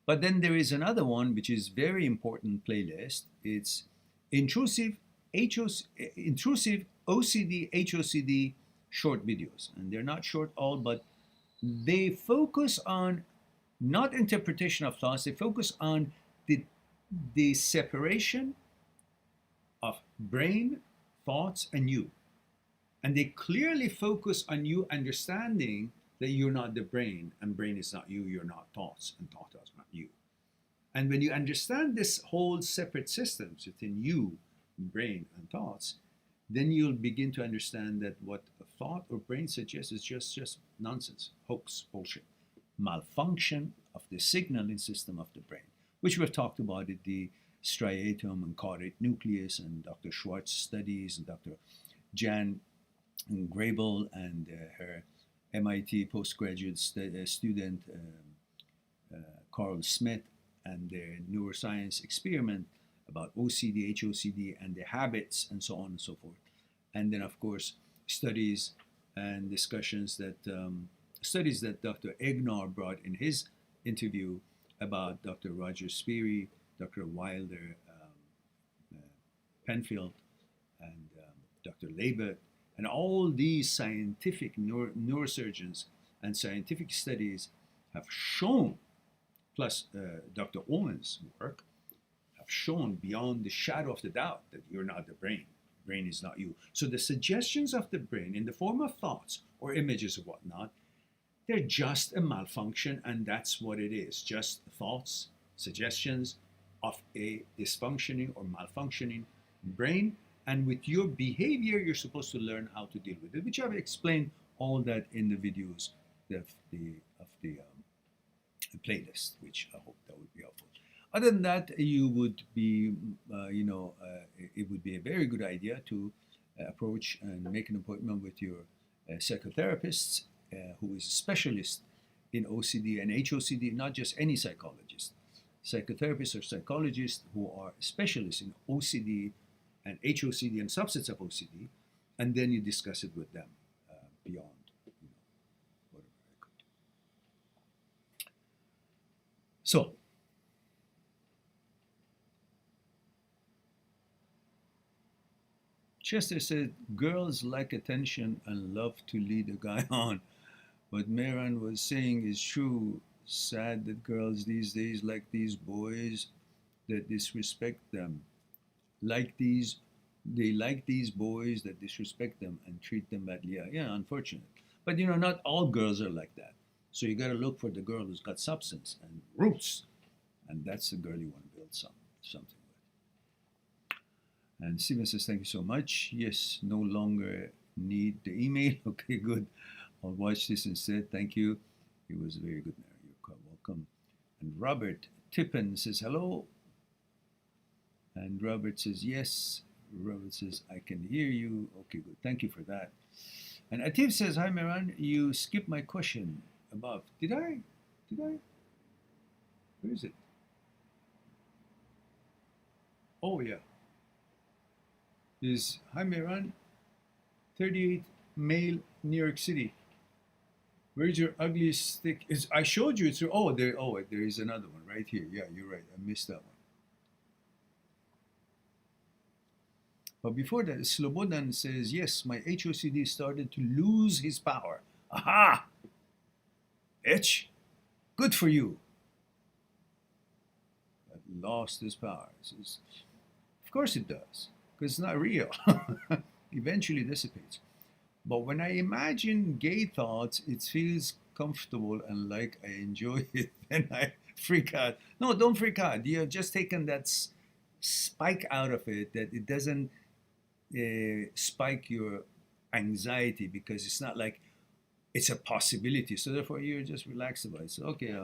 But then there is another one which is very important playlist. It's intrusive intrusive OCD HOCD short videos, and they're not short all, but they focus on not interpretation of thoughts. They focus on the separation of brain, thoughts, and you. And they clearly focus on you understanding that you're not the brain, and brain is not you, you're not thoughts, and thought is not you. And when you understand this whole separate systems within you, brain, and thoughts, then you'll begin to understand that what a thought or brain suggests is just nonsense, hoax, bullshit, malfunction of the signaling system of the brain, which we've talked about at the striatum and caudate nucleus, and Dr. Schwartz studies, and Dr. Jan Grable and her MIT postgraduate student Carl Smith, and their neuroscience experiment about OCD, HOCD, and the habits, and so on and so forth. And then, of course, studies and discussions that studies that Dr. Egnar brought in his interview about Dr. Roger Speary, Dr. Wilder Penfield, and Dr. Labert, and all these scientific neurosurgeons and scientific studies have shown, plus Dr. Owen's work, have shown beyond the shadow of the doubt that you're not the brain. Brain is not you. So the suggestions of the brain in the form of thoughts or images or whatnot, they're just a malfunction, and that's what it is. Just thoughts, suggestions of a dysfunctioning or malfunctioning brain. And with your behavior, you're supposed to learn how to deal with it, which I've explained all that in the videos of the playlist, which I hope that would be helpful. Other than that, you would be, it would be a very good idea to approach and make an appointment with your psychotherapist, who is a specialist in OCD and HOCD, not just any psychologist. Psychotherapists or psychologists who are specialists in OCD and HOCD and subsets of OCD, and then you discuss it with them beyond whatever I could do. So, Chester said, girls like attention and love to lead a guy on. What Mehran was saying is true. Sad that girls these days like these boys that disrespect them. They like these boys that disrespect them and treat them badly. Yeah, unfortunate. But not all girls are like that. So you got to look for the girl who's got substance and roots, and that's the girl you want to build something with. And Steven says, thank you so much. Yes, no longer need the email. Okay, good. I'll watch this instead. Thank you. It was very good, Mary. You're quite welcome. And Robert Tippin says, hello. And Robert says, yes. Robert says, I can hear you. Okay, good. Thank you for that. And Atif says, hi, Mehran. You skipped my question above. Did I? Where is it? Oh, yeah. Is, hi, Mehran. 38 male, New York City. Where's your ugliest stick? I showed you. It's, oh, there is another one right here. Yeah, you're right. I missed that one. But before that, Slobodan says, yes, my HOCD started to lose his power. Aha! Itch? Good for you. I've lost his power. Says, of course it does, because it's not real. Eventually dissipates. But when I imagine gay thoughts, it feels comfortable and like I enjoy it, and I freak out. No, don't freak out. You have just taken that spike out of it, that it doesn't spike your anxiety, because it's not like it's a possibility. So therefore, you're just relaxed about it. So, okay,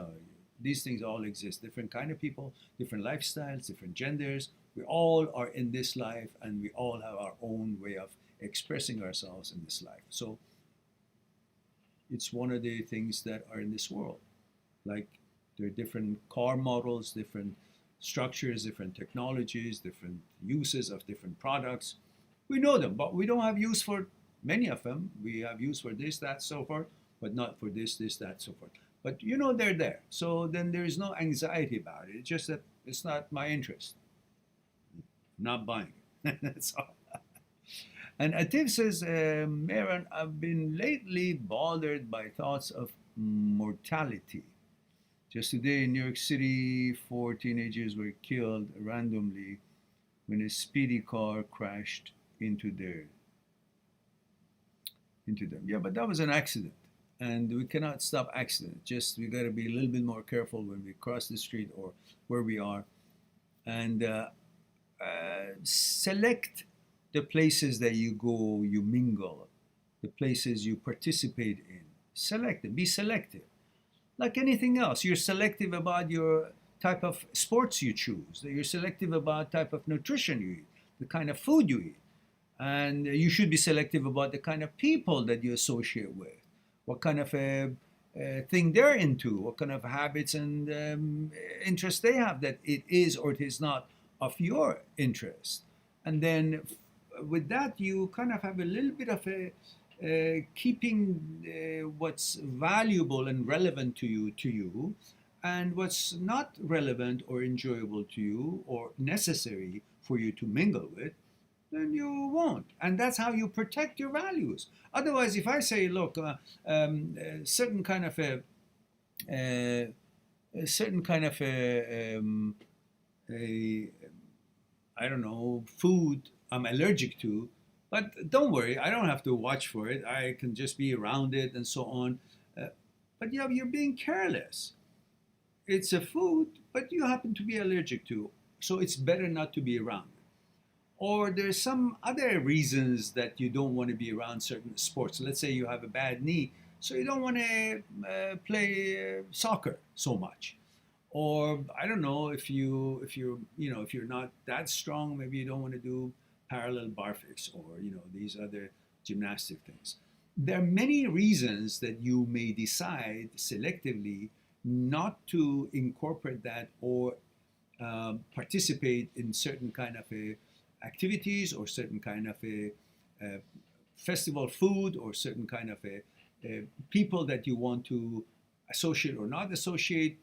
these things all exist. Different kind of people, different lifestyles, different genders. We all are in this life, and we all have our own way of expressing ourselves in this life. So it's one of the things that are in this world. Like there are different car models, different structures, different technologies, different uses of different products. We know them, but we don't have use for many of them. We have use for this, that, so forth, but not for this, that, so forth. But you know they're there. So then there is no anxiety about it. It's just that it's not my interest. I'm not buying it. That's all. And Atif says, Maron, I've been lately bothered by thoughts of mortality. Just today in New York City, 4 teenagers were killed randomly when a speedy car crashed into them. Yeah, but that was an accident, and we cannot stop accidents. Just we got to be a little bit more careful when we cross the street or where we are, and select the places that you go, you mingle, the places you participate in. Select it. Be selective. Like anything else, you're selective about your type of sports you choose. You're selective about type of nutrition you eat, the kind of food you eat. And you should be selective about the kind of people that you associate with, what kind of thing they're into, what kind of habits and interests they have that it is or it is not of your interest. And then with that, you kind of have a little bit of a keeping what's valuable and relevant to you, and what's not relevant or enjoyable to you or necessary for you to mingle with, then you won't. And that's how you protect your values. Otherwise, if I say, look, certain kind of a certain kind of I don't know, food I'm allergic to, but don't worry, I don't have to watch for it. I can just be around it and so on. But yeah, you're being careless. It's a food, but you happen to be allergic to, so it's better not to be around it. Or there's some other reasons that you don't want to be around certain sports. Let's say you have a bad knee, so you don't want to play soccer so much. Or I don't know, if you're not that strong, maybe you don't want to do parallel barfix or these other gymnastic things. There are many reasons that you may decide selectively not to incorporate that or participate in certain kind of activities or certain kind of a festival food or certain kind of a people that you want to associate or not associate.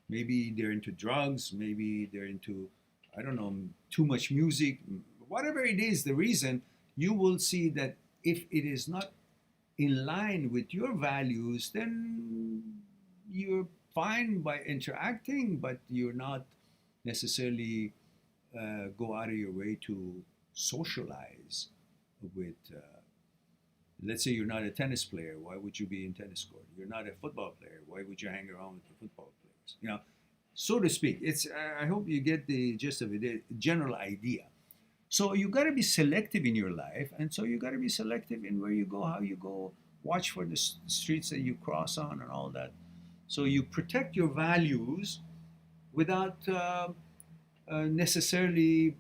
Maybe they're into drugs, maybe they're into, I don't know, too much music, whatever it is, the reason, you will see that if it is not in line with your values, then you're fine by interacting, but you're not necessarily go out of your way to socialize with, let's say you're not a tennis player, why would you be in tennis court? You're not a football player, why would you hang around with the football players? So to speak. It's I hope you get the gist of it, the general idea. So you got to be selective in your life, and so you got to be selective in where you go, how you go. Watch for the streets that you cross on and all that. So you protect your values without necessarily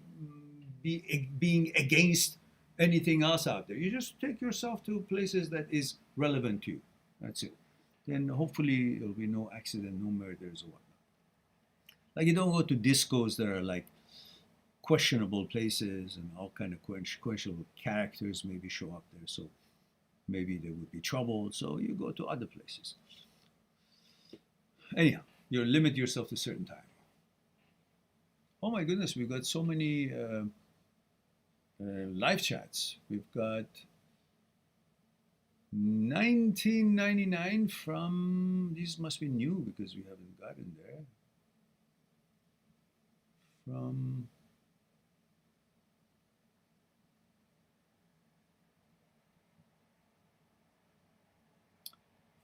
being against anything else out there. You just take yourself to places that is relevant to you. That's it. Then hopefully there'll be no accident, no murders or whatnot. Like you don't go to discos that are like questionable places and all kind of questionable characters maybe show up there. So maybe there would be trouble. So you go to other places. Anyhow, you limit yourself to a certain time. Oh my goodness, we've got so many live chats. We've got 1999 from, these must be new because we haven't gotten there.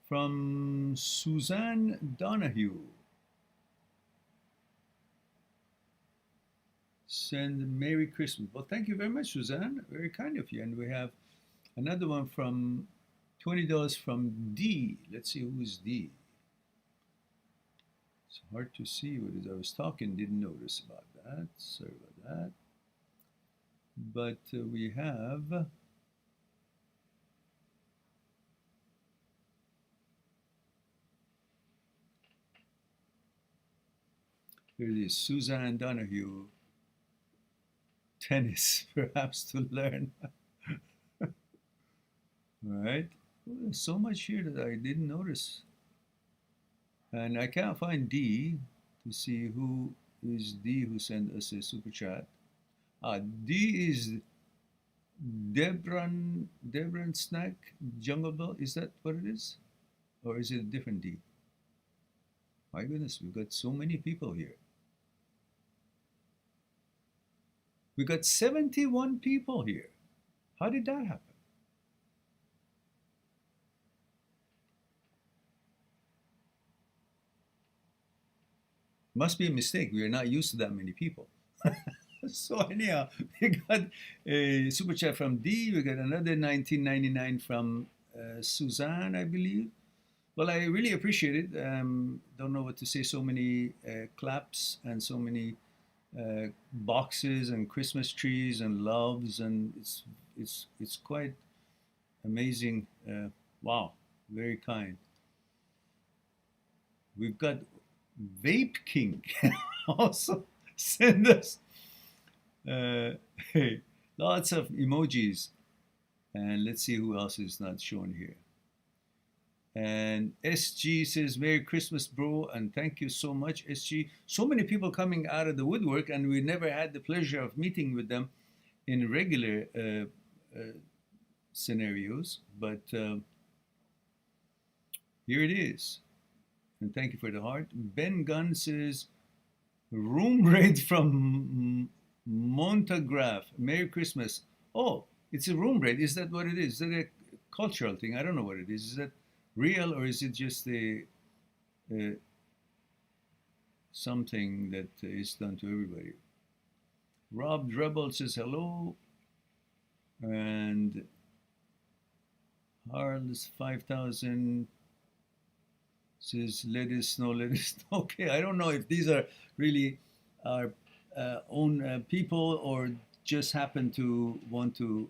From Suzanne Donahue. Send Merry Christmas. Well, thank you very much, Suzanne. Very kind of you. And we have another one from $20 from D. Let's see who's D. It's hard to see what it is. I was talking, didn't notice about that. Sorry about that. But we have Here it is, Suzanne Donahue, tennis, perhaps to learn. All right. Well, there's so much here that I didn't notice. And I can't find D to see who is D who sent us a super chat. D is Debran Snack Jungle Bell. Is that what it is? Or is it a different D? My goodness, we've got so many people here. We got 71 people here. How did that happen? Must be a mistake. We are not used to that many people. So anyhow, we got a super chat from D. We got another 1999 from Suzanne, I believe. Well, I really appreciate it. Don't know what to say. So many claps and so many boxes and Christmas trees and loves, and it's quite amazing. Wow, very kind. We've got Vape King also send us hey, lots of emojis, and let's see who else is not shown here. And SG says, Merry Christmas, bro, and thank you so much, SG. So many people coming out of the woodwork, and we never had the pleasure of meeting with them in regular scenarios, but here it is. And thank you for the heart. Ben Gunn says, room raid from Montagraph. Merry Christmas. Oh, it's a room raid. Is that what it is? Is that a cultural thing? I don't know what it is. Is that real, or is it just a something that is done to everybody? Rob Drebel says hello. And Harles 5000 says, let us know, let us know. Okay, I don't know if these are really our own people or just happen to want to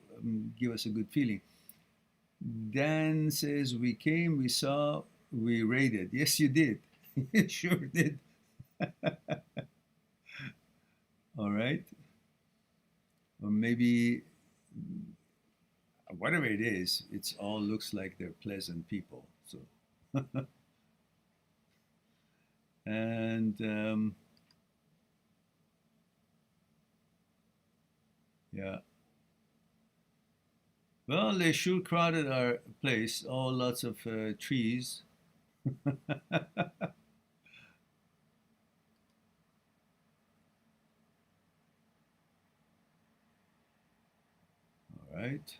give us a good feeling. Dan says, we came, we saw, we raided. Yes, you did. You sure did. All right. Or maybe, whatever it is, it all looks like they're pleasant people. So. And yeah. Well, they sure crowded our place. All lots of trees. All right.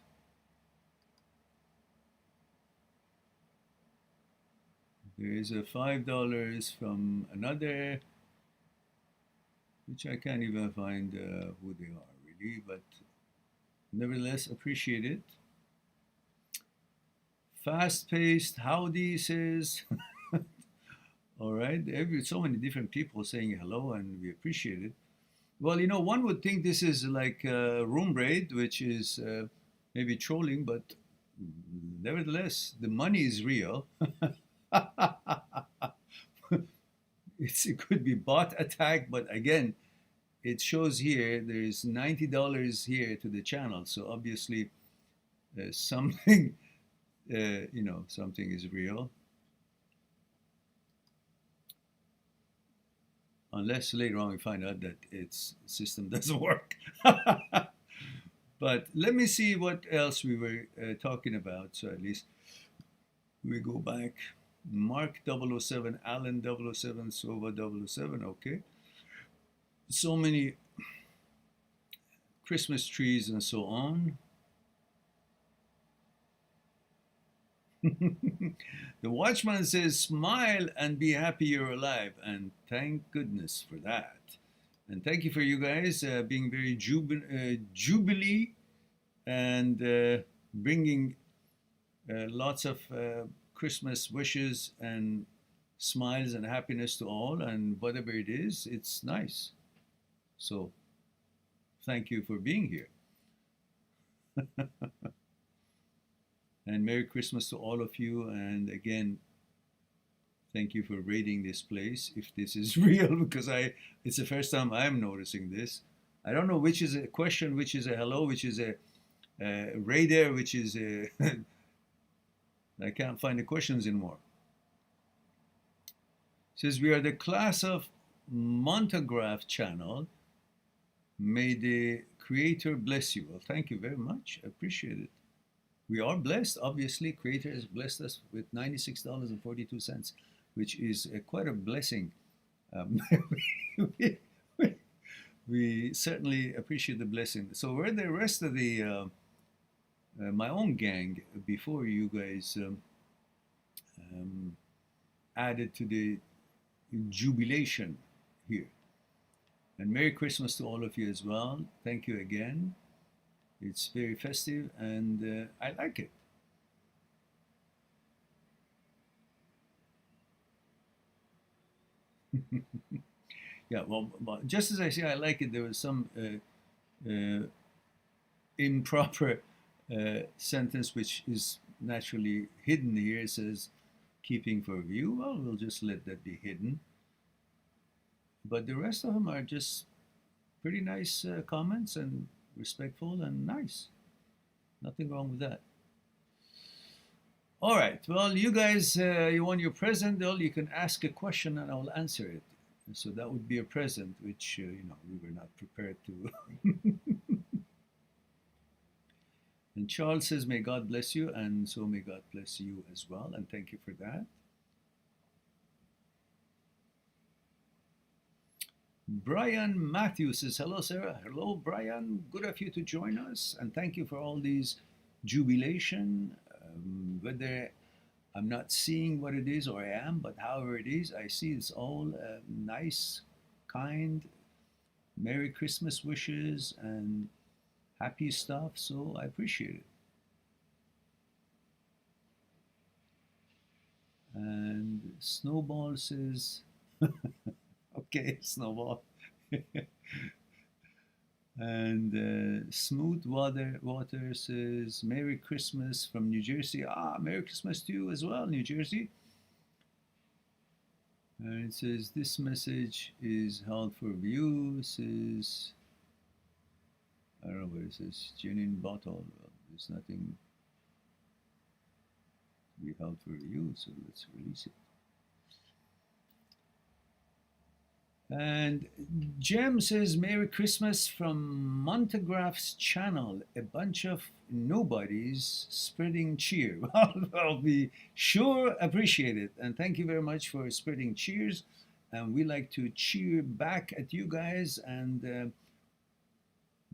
There is a $5 from another, which I can't even find who they are really, but nevertheless appreciate it. Fast-paced howdy says, all right, so many different people saying hello, and we appreciate it. Well, you know, one would think this is like a room raid, which is maybe trolling, but nevertheless, the money is real. It could be bot attack, but again, it shows here there's $90 here to the channel, so obviously something, you know, something is real. Unless later on we find out that its system doesn't work. But let me see what else we were talking about, so at least we go back. Mark 007, Alan 007, Sova 007, okay. So many Christmas trees and so on. The watchman says, smile and be happy you're alive, and thank goodness for that. And thank you for you guys being very jubilee and bringing lots of Christmas wishes and smiles and happiness to all, and whatever it is, it's nice. So thank you for being here. And Merry Christmas to all of you. And again, Thank you for rating this place, if this is real, because it's the first time I'm noticing this. I don't know which is a question, which is a hello, which is a radar, which is a I can't find the questions anymore. It says we are the class of Montagraph channel. May the Creator bless you. Well, thank you very much. I appreciate it. We are blessed. Obviously, Creator has blessed us with $96.42, which is quite a blessing. We, we certainly appreciate the blessing. So where the rest of the my own gang before you guys added to the jubilation here? And Merry Christmas to all of you as well. Thank you again. It's very festive and I like it. Yeah, well, just as I say I like it, there was some improper sentence which is naturally hidden here. It says, keeping for view. Well, we'll just let that be hidden. But the rest of them are just pretty nice comments and respectful and nice. Nothing wrong with that. All right. Well, you guys, you want your present? Well, you can ask a question and I'll answer it. So that would be a present, which you know, we were not prepared to. And Charles says, "May God bless you," and so may God bless you as well. And thank you for that. Brian Matthews says, "Hello, Sarah." Hello, Brian. Good of you to join us, and thank you for all these jubilation. Whether I'm not seeing what it is or I am, but however it is, I see it's all nice, kind, Merry Christmas wishes and happy stuff. So I appreciate it. And Snowball says, okay, Snowball. And Smooth Water says, Merry Christmas from New Jersey. Ah, Merry Christmas to you as well, New Jersey. And it says, this message is held for view. It says, I don't know what it says, genuine bottle. Well, there's nothing to be held for view, so let's release it. And Jem says, Merry Christmas from Montagraph's channel. A bunch of nobodies spreading cheer. Well, I'll be sure appreciate it. And thank you very much for spreading cheers. And we like to cheer back at you guys. And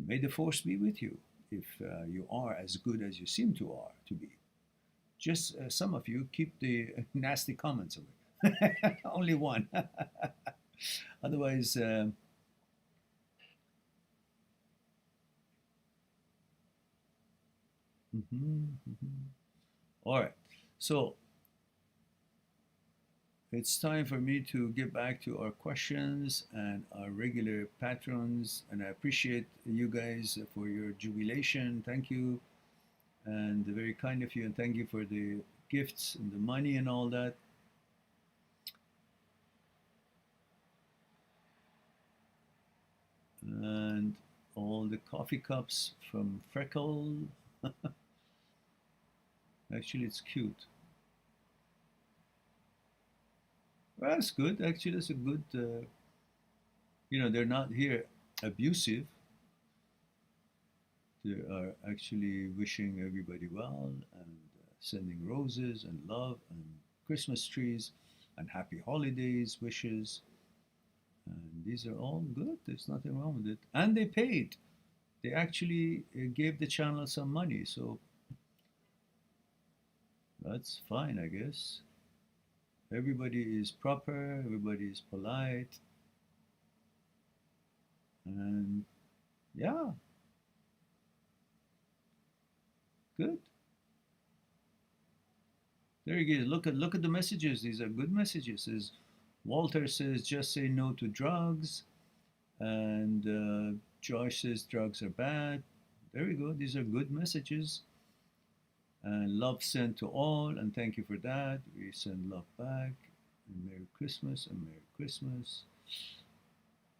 may the force be with you if you are as good as you seem to be. Just some of you keep the nasty comments away. Only one. Otherwise, mm-hmm. All right. So it's time for me to get back to our questions and our regular patrons. And I appreciate you guys for your jubilation. Thank you. And very kind of you. And thank you for the gifts and the money and all that. And all the coffee cups from Freckle. Actually, it's cute. Well, that's good. Actually, that's a good, you know, they're not here abusive. They are actually wishing everybody well and sending roses and love and Christmas trees and happy holidays wishes. And these are all good. There's nothing wrong with it. And they paid. They actually gave the channel some money. So that's fine, I guess. Everybody is proper. Everybody is polite. And yeah. Good. There you go. Look at the messages. These are good messages. Walter says, just say no to drugs. And Josh says, drugs are bad. There we go. These are good messages. And love sent to all. And thank you for that. We send love back. and Merry Christmas, and Merry Christmas,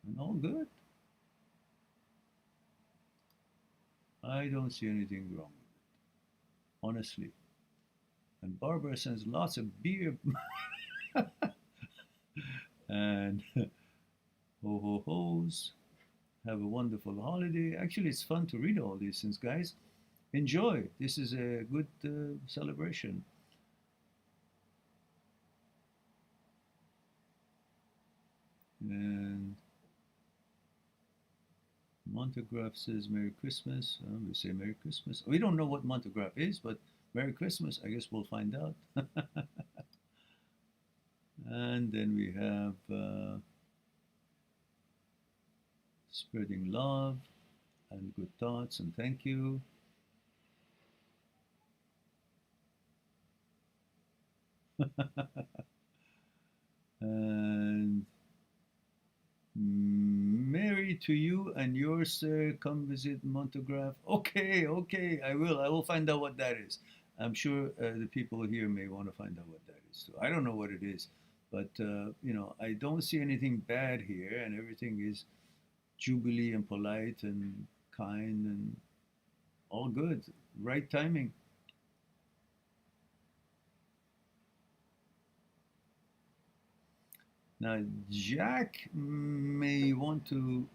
and all good. I don't see anything wrong with it, honestly. And Barbara sends lots of beer and ho ho ho's. Have a wonderful holiday. Actually, it's fun to read all these things, guys. Enjoy. This is a good celebration. And Montegraph says Merry Christmas. We say Merry Christmas. We don't know what Montegraph is, but Merry Christmas. I guess we'll find out. And then we have spreading love and good thoughts and thank you. And Mary to you and yours, sir. Come visit Montegraph. Okay, okay, I will. I will find out what that is. I'm sure the people here may want to find out what that is. So I don't know what it is, but you know, I don't see anything bad here, and everything is jubilee and polite and kind and all good. Right timing. Now, Jack may want to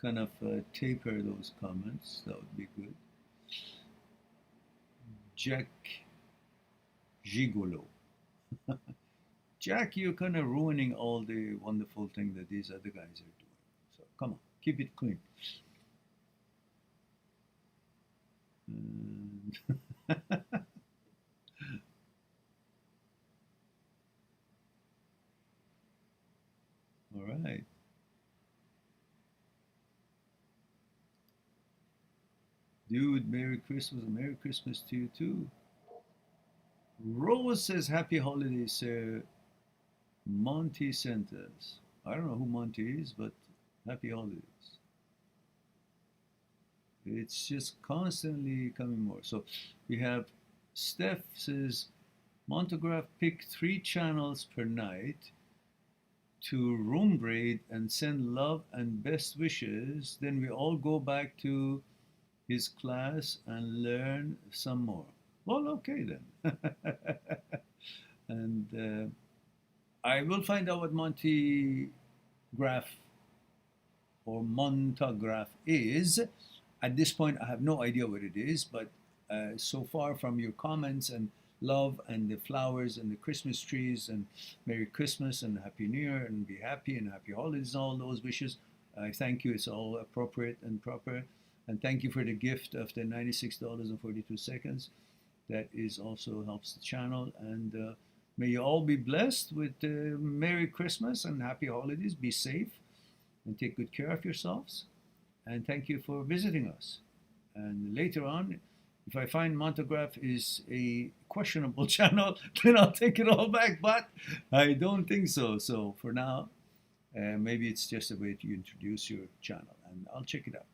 kind of taper those comments. That would be good. Jack Gigolo. Jack, you're kind of ruining all the wonderful thing that these other guys are doing. So come on, keep it clean. All right. Dude, Merry Christmas. Merry Christmas to you too. Rose says Happy Holidays, sir. Monty sent us. I don't know who Monty is, but Happy Holidays. It's just constantly coming more. So we have Steph says Montegraph pick 3 channels per night to room braid and send love and best wishes. Then we all go back to his class and learn some more. Well, okay then. And I will find out what Montegraph or Montegraph is. At this point, I have no idea what it is, but so far from your comments and love and the flowers and the Christmas trees and Merry Christmas and Happy New Year and be happy and Happy Holidays and all those wishes, I thank you. It's all appropriate and proper. And thank you for the gift of the $96.42. That is also helps the channel. And may you all be blessed with Merry Christmas and Happy Holidays. Be safe and take good care of yourselves. And thank you for visiting us. And later on, if I find Montegraph is a questionable channel, then I'll take it all back. But I don't think so. So for now, maybe it's just a way to introduce your channel, and I'll check it out.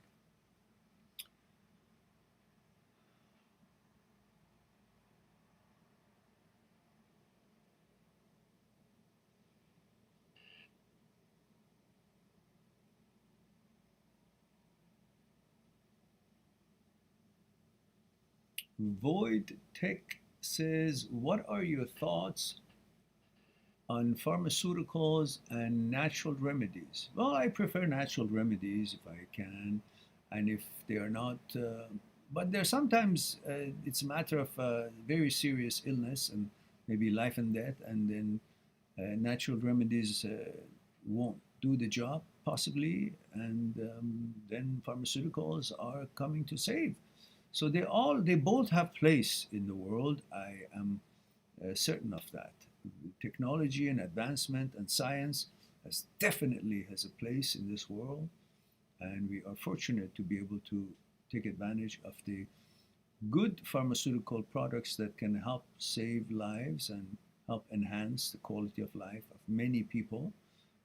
Void Tech says, what are your thoughts on pharmaceuticals and natural remedies? Well, I prefer natural remedies if I can, and if they are not, but there sometimes it's a matter of very serious illness and maybe life and death, and then natural remedies won't do the job possibly, and then pharmaceuticals are coming to save. So they both have place in the world. I am certain of that. Technology and advancement and science definitely has a place in this world, and we are fortunate to be able to take advantage of the good pharmaceutical products that can help save lives and help enhance the quality of life of many people.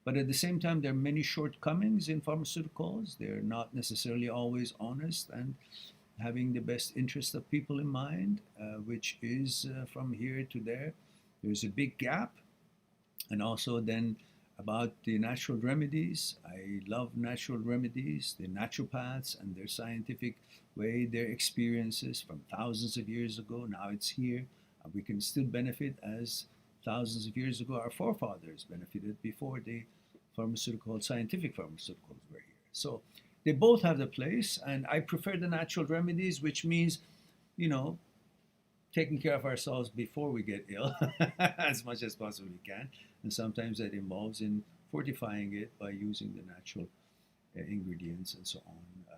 But at the same time, there are many shortcomings in pharmaceuticals. They're not necessarily always honest and having the best interest of people in mind, which is from here to there. there's a big gap. And also then about the natural remedies. I love natural remedies, the naturopaths and their scientific way, their experiences from thousands of years ago. Now it's here. We can still benefit as thousands of years ago our forefathers benefited before the scientific pharmaceuticals were here. So they both have the place, and I prefer the natural remedies, which means, you know, taking care of ourselves before we get ill as much as possibly we can. And sometimes that involves in fortifying it by using the natural ingredients and so on a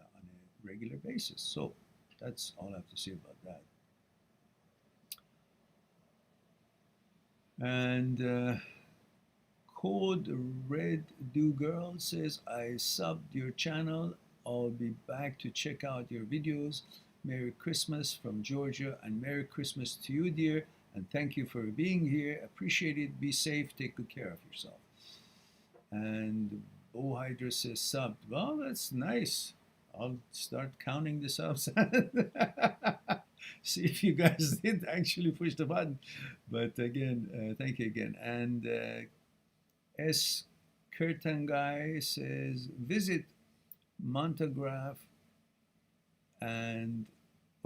regular basis. So that's all I have to say about that. And Code Red Do Girl says, I subbed your channel. I'll be back to check out your videos. Merry Christmas from Georgia, and Merry Christmas to you, dear, and thank you for being here. Appreciate it. Be safe. Take good care of yourself. And Bohydra says subbed. Well, that's nice. I'll start counting the subs. See if you guys did actually push the button. But again, thank you again. And S. Kurtangai says, visit Montagraph and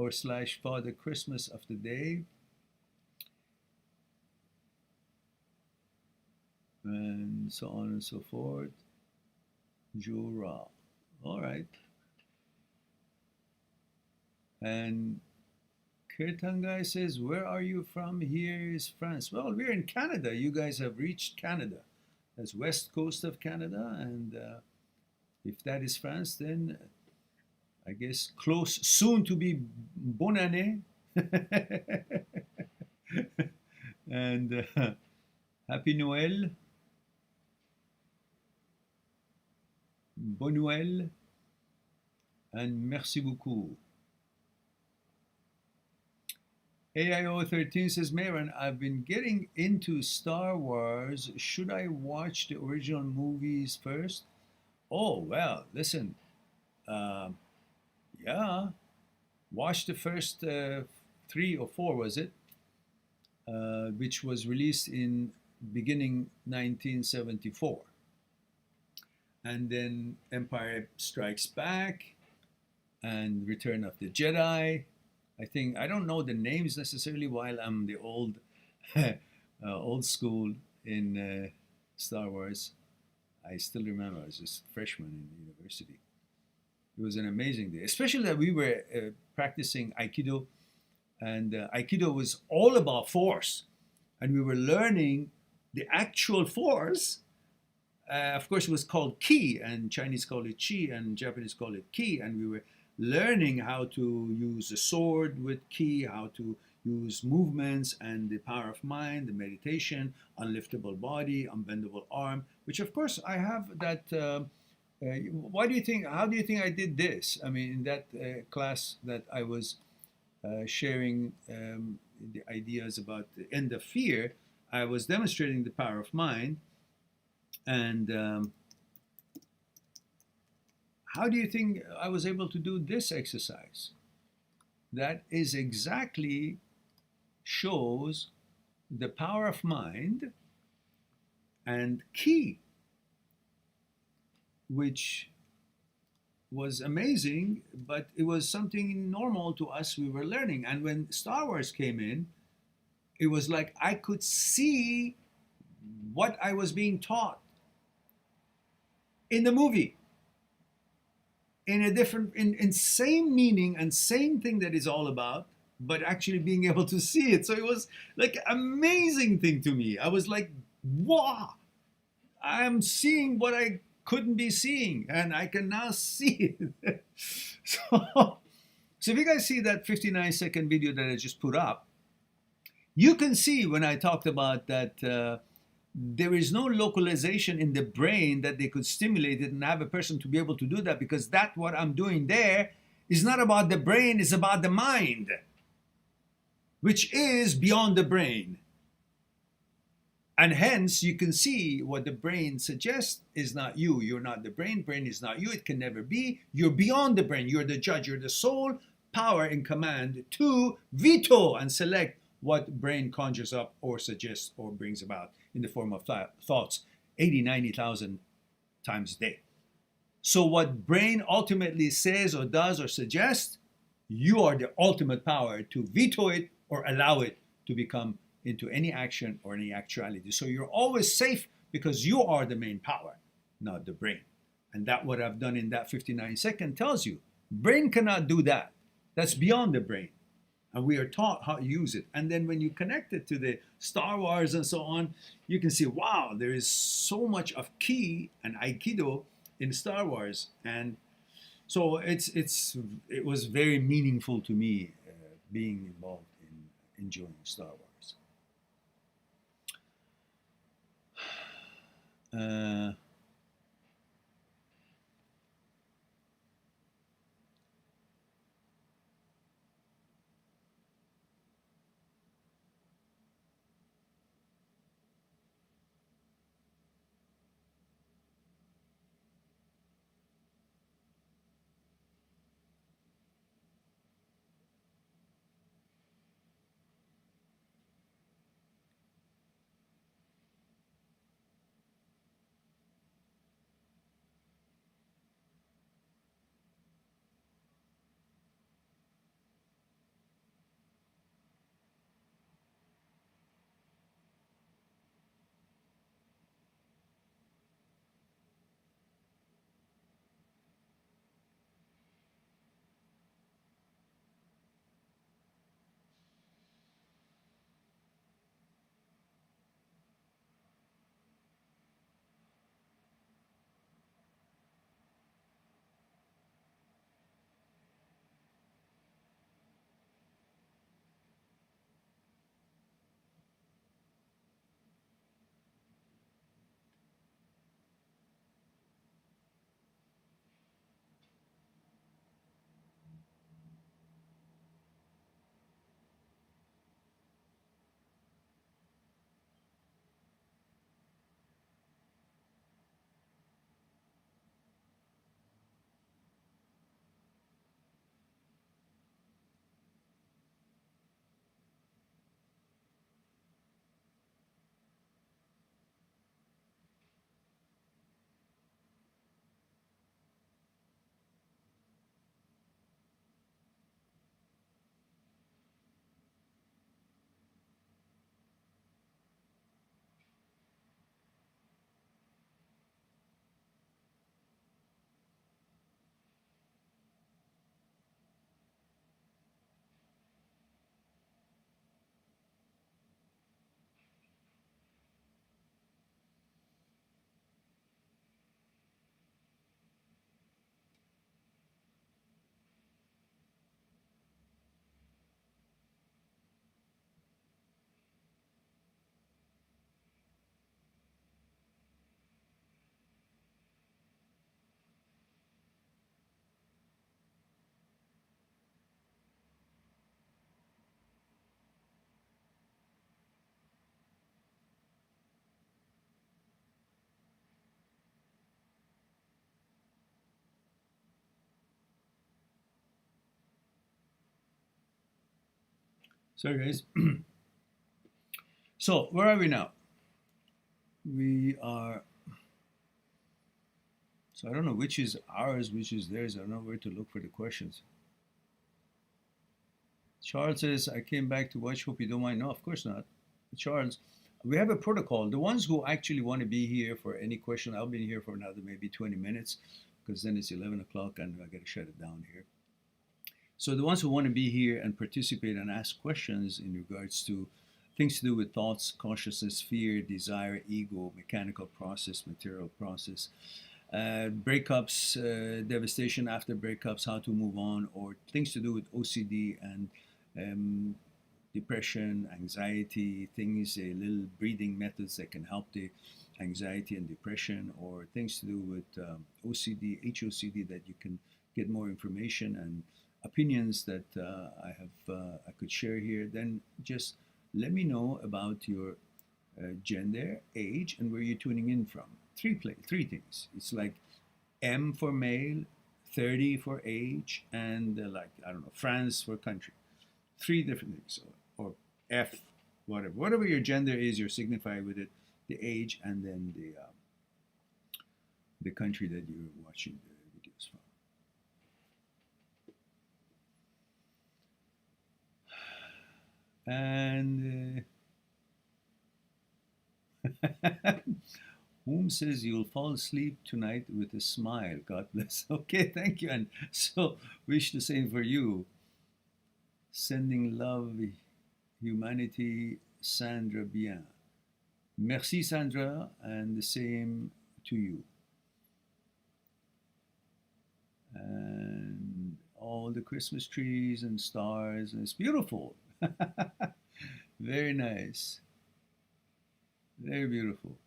/ Father Christmas of the day, and so on and so forth. Jura. All right. And Kirtangai says, where are you from? Here is France. Well, we're in Canada. You guys have reached Canada. That's west coast of Canada, and if that is France, then I guess close, soon to be bonne année. And Happy Noël. Bonne Noël. And merci beaucoup. AIO 13 says, Mayron, I've been getting into Star Wars. Should I watch the original movies first? Oh, well, listen. Yeah, watch the first 3 or 4, was it? Which was released in beginning 1974. And then Empire Strikes Back and Return of the Jedi. I don't know the names necessarily, while I'm the old old school in Star Wars. I still remember I was just a freshman in university. It was an amazing day, especially that we were practicing Aikido, and Aikido was all about force, and we were learning the actual force. Of course, it was called Ki, and Chinese call it Chi, and Japanese call it Ki, and we were learning how to use a sword with Ki, how to use movements and the power of mind, the meditation, unliftable body, unbendable arm, which of course I have that. How do you think I did this? I mean, in that class that I was sharing the ideas about the end of fear, I was demonstrating the power of mind. And how do you think I was able to do this exercise? That is exactly shows the power of mind and Ki, which was amazing, but it was something normal to us. We were learning. And when Star Wars came in, it was like I could see what I was being taught in the movie, in a different, in same meaning and same thing that it's all about, but actually being able to see it. So it was like amazing thing to me. I was like, wow, I'm seeing what I couldn't be seeing, and I can now see it. So if you guys see that 59-second video that I just put up, you can see when I talked about that there is no localization in the brain that they could stimulate it and have a person to be able to do that, because that what I'm doing there is not about the brain, it's about the mind, which is beyond the brain. And hence you can see what the brain suggests is not you. You're not the brain. Brain is not you. It can never be. You're beyond the brain. You're the judge. You're the sole power in command to veto and select what brain conjures up or suggests or brings about in the form of thoughts 80, 90,000 times a day. So what brain ultimately says or does or suggests, you are the ultimate power to veto it or allow it to become into any action or any actuality. So you're always safe because you are the main power, not the brain. And that what I've done in that 59 second tells you, brain cannot do that. That's beyond the brain. And we are taught how to use it. And then when you connect it to the Star Wars and so on, you can see, wow, there is so much of ki and aikido in Star Wars. And so it was very meaningful to me being involved in enjoying Star Wars. Sorry, guys. So, where are we now? We are. So, I don't know which is ours, which is theirs. I don't know where to look for the questions. Charles says, I came back to watch. Hope you don't mind. No, of course not. Charles, we have a protocol. The ones who actually want to be here for any question, I'll be here for another maybe 20 minutes because then it's 11 o'clock and I got to shut it down here. So the ones who want to be here and participate and ask questions in regards to things to do with thoughts, consciousness, fear, desire, ego, mechanical process, material process, breakups, devastation after breakups, how to move on, or things to do with OCD and depression, anxiety, things, little breathing methods that can help the anxiety and depression, or things to do with OCD, HOCD that you can get more information and opinions that I could share here, then just let me know about your gender, age, and where you're tuning in from. Three things. It's like M for male, 30 for age, and like, I don't know, France for country. Three different things. Or F, whatever your gender is, you're signified with it, the age, and then the country that you're watching the videos from. And whom says you'll fall asleep tonight with a smile. God bless. Okay, thank you. And so wish the same for you. Sending love, humanity, Sandra Bien. Merci, Sandra, and the same to you. And all the Christmas trees and stars, and it's beautiful. Very nice. Very beautiful.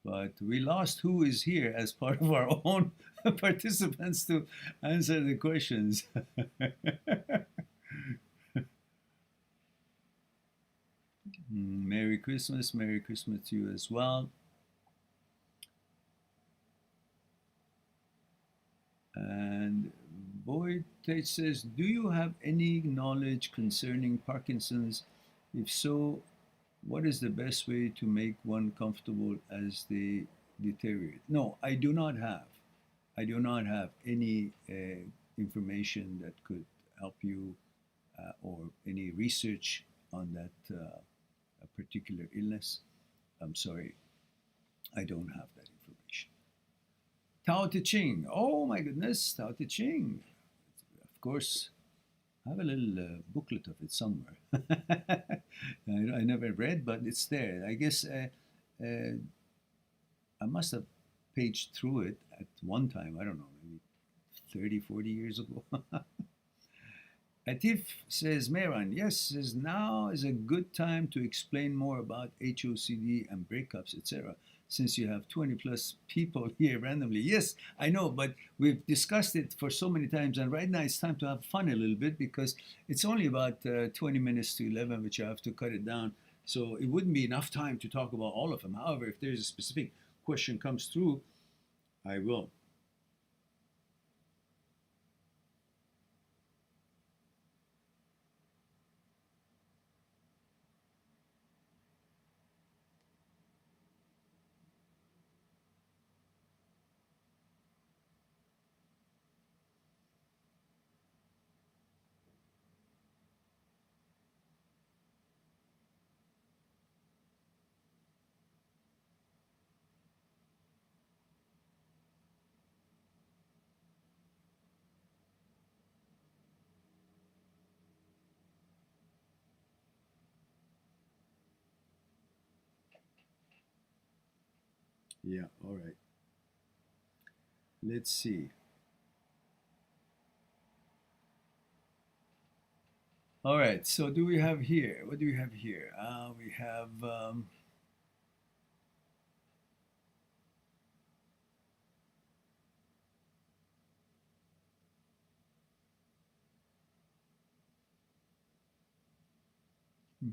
But we lost who is here as part of our own participants to answer the questions. Merry Christmas to you as well. And Boyd says, do you have any knowledge concerning Parkinson's? If so, what is the best way to make one comfortable as they deteriorate? No, I do not have. I do not have any information that could help you or any research on that particular illness. I'm sorry, I don't have that information. Tao Te Ching. Oh my goodness, Tao Te Ching. Of course, I have a little booklet of it somewhere. I never read, but it's there. I guess I must have paged through it at one time. I don't know, maybe 30, 40 years ago. Atif says, Mehran, yes, says now is a good time to explain more about HOCD and breakups, etc. Since you have 20 plus people here randomly. Yes, I know, but we've discussed it for so many times, and right now it's time to have fun a little bit because it's only about 20 minutes to 11, which I have to cut it down. So it wouldn't be enough time to talk about all of them. However, if there's a specific question comes through, I will. Yeah, all right. Let's see. All right, so do we have here? What do we have here? We have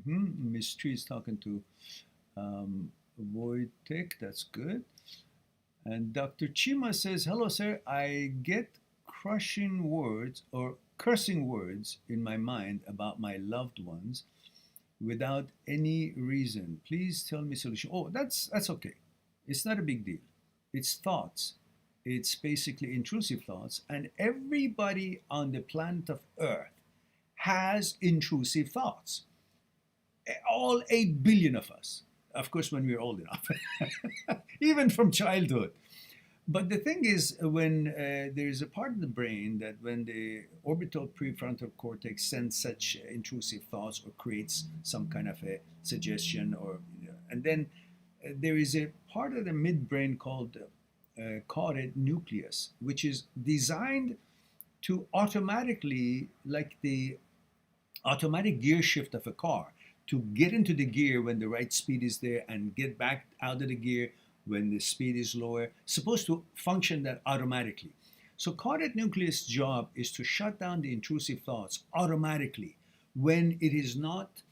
Miss Tree is talking to Wojtek, that's good. And Dr. Chima says, hello, sir. I get crushing words or cursing words in my mind about my loved ones without any reason. Please tell me solution. Oh, that's okay. It's not a big deal. It's thoughts. It's basically intrusive thoughts. And everybody on the planet of Earth has intrusive thoughts. All 8 billion of us. Of course, when we're old enough, even from childhood. But the thing is, when there's a part of the brain that when the orbital prefrontal cortex sends such intrusive thoughts or creates some kind of a suggestion, or and then there is a part of the midbrain called caudate nucleus, which is designed to automatically, like the automatic gear shift of a car, to get into the gear when the right speed is there and get back out of the gear when the speed is lower, supposed to function that automatically. So caudate nucleus' job is to shut down the intrusive thoughts automatically when it is not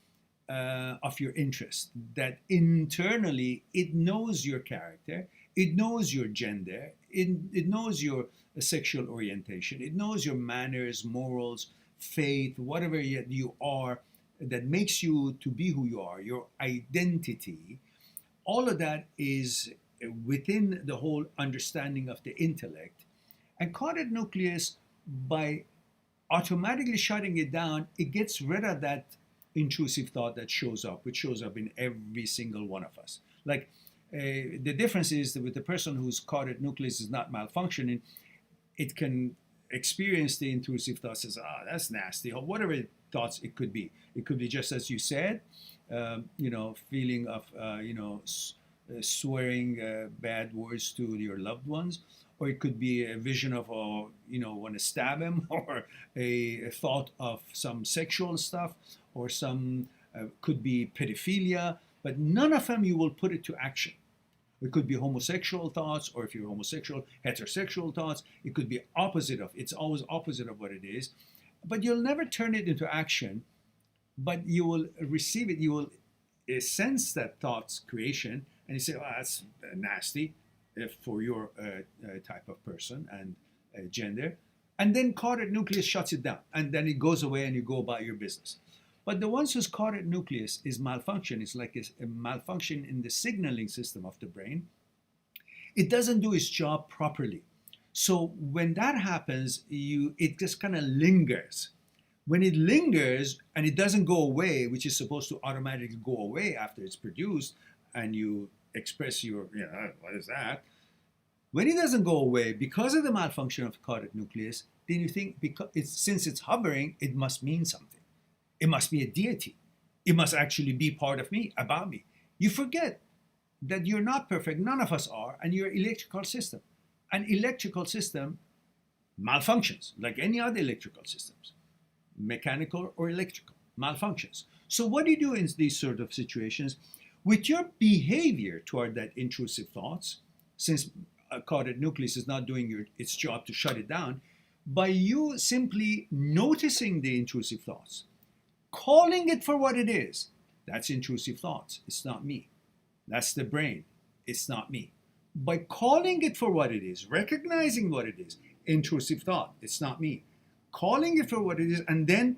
of your interest. That internally it knows your character, it knows your gender, it knows your sexual orientation, it knows your manners, morals, faith, whatever you are, that makes you to be who you are, your identity, all of that is within the whole understanding of the intellect. And caudate nucleus, by automatically shutting it down, it gets rid of that intrusive thought that shows up, which shows up in every single one of us. Like the difference is that with the person whose caudate nucleus is not malfunctioning, it can experience the intrusive thoughts as, that's nasty, or whatever thoughts it could be. It could be just as you said, feeling of, swearing bad words to your loved ones, or it could be a vision of, want to stab him, or a thought of some sexual stuff, or some, could be pedophilia, but none of them you will put it to action. It could be homosexual thoughts, or if you're homosexual, heterosexual thoughts. It could be opposite of, it's always opposite of what it is. But you'll never turn it into action, but you will receive it, you will sense that thought's creation, and you say, that's nasty for your type of person and gender. And then caudate nucleus shuts it down, and then it goes away and you go about your business. But the ones whose caudate nucleus is malfunction, it's like a malfunction in the signaling system of the brain. It doesn't do its job properly. So when that happens, it just kind of lingers. When it lingers and it doesn't go away, which is supposed to automatically go away after it's produced, and you express your, what is that? When it doesn't go away because of the malfunction of the caudate nucleus, then you think, since it's hovering, it must mean something. It must be a deity. It must actually be part of me, about me. You forget that you're not perfect. None of us are. And you're an electrical system. An electrical system malfunctions like any other electrical systems, mechanical or electrical, malfunctions. So what do you do in these sort of situations? With your behavior toward that intrusive thoughts, since a caudate nucleus is not doing its job to shut it down, by you simply noticing the intrusive thoughts, calling it for what it is. That's intrusive thoughts. It's not me. That's the brain. It's not me. By calling it for what it is, recognizing what it is, intrusive thought, it's not me. Calling it for what it is, and then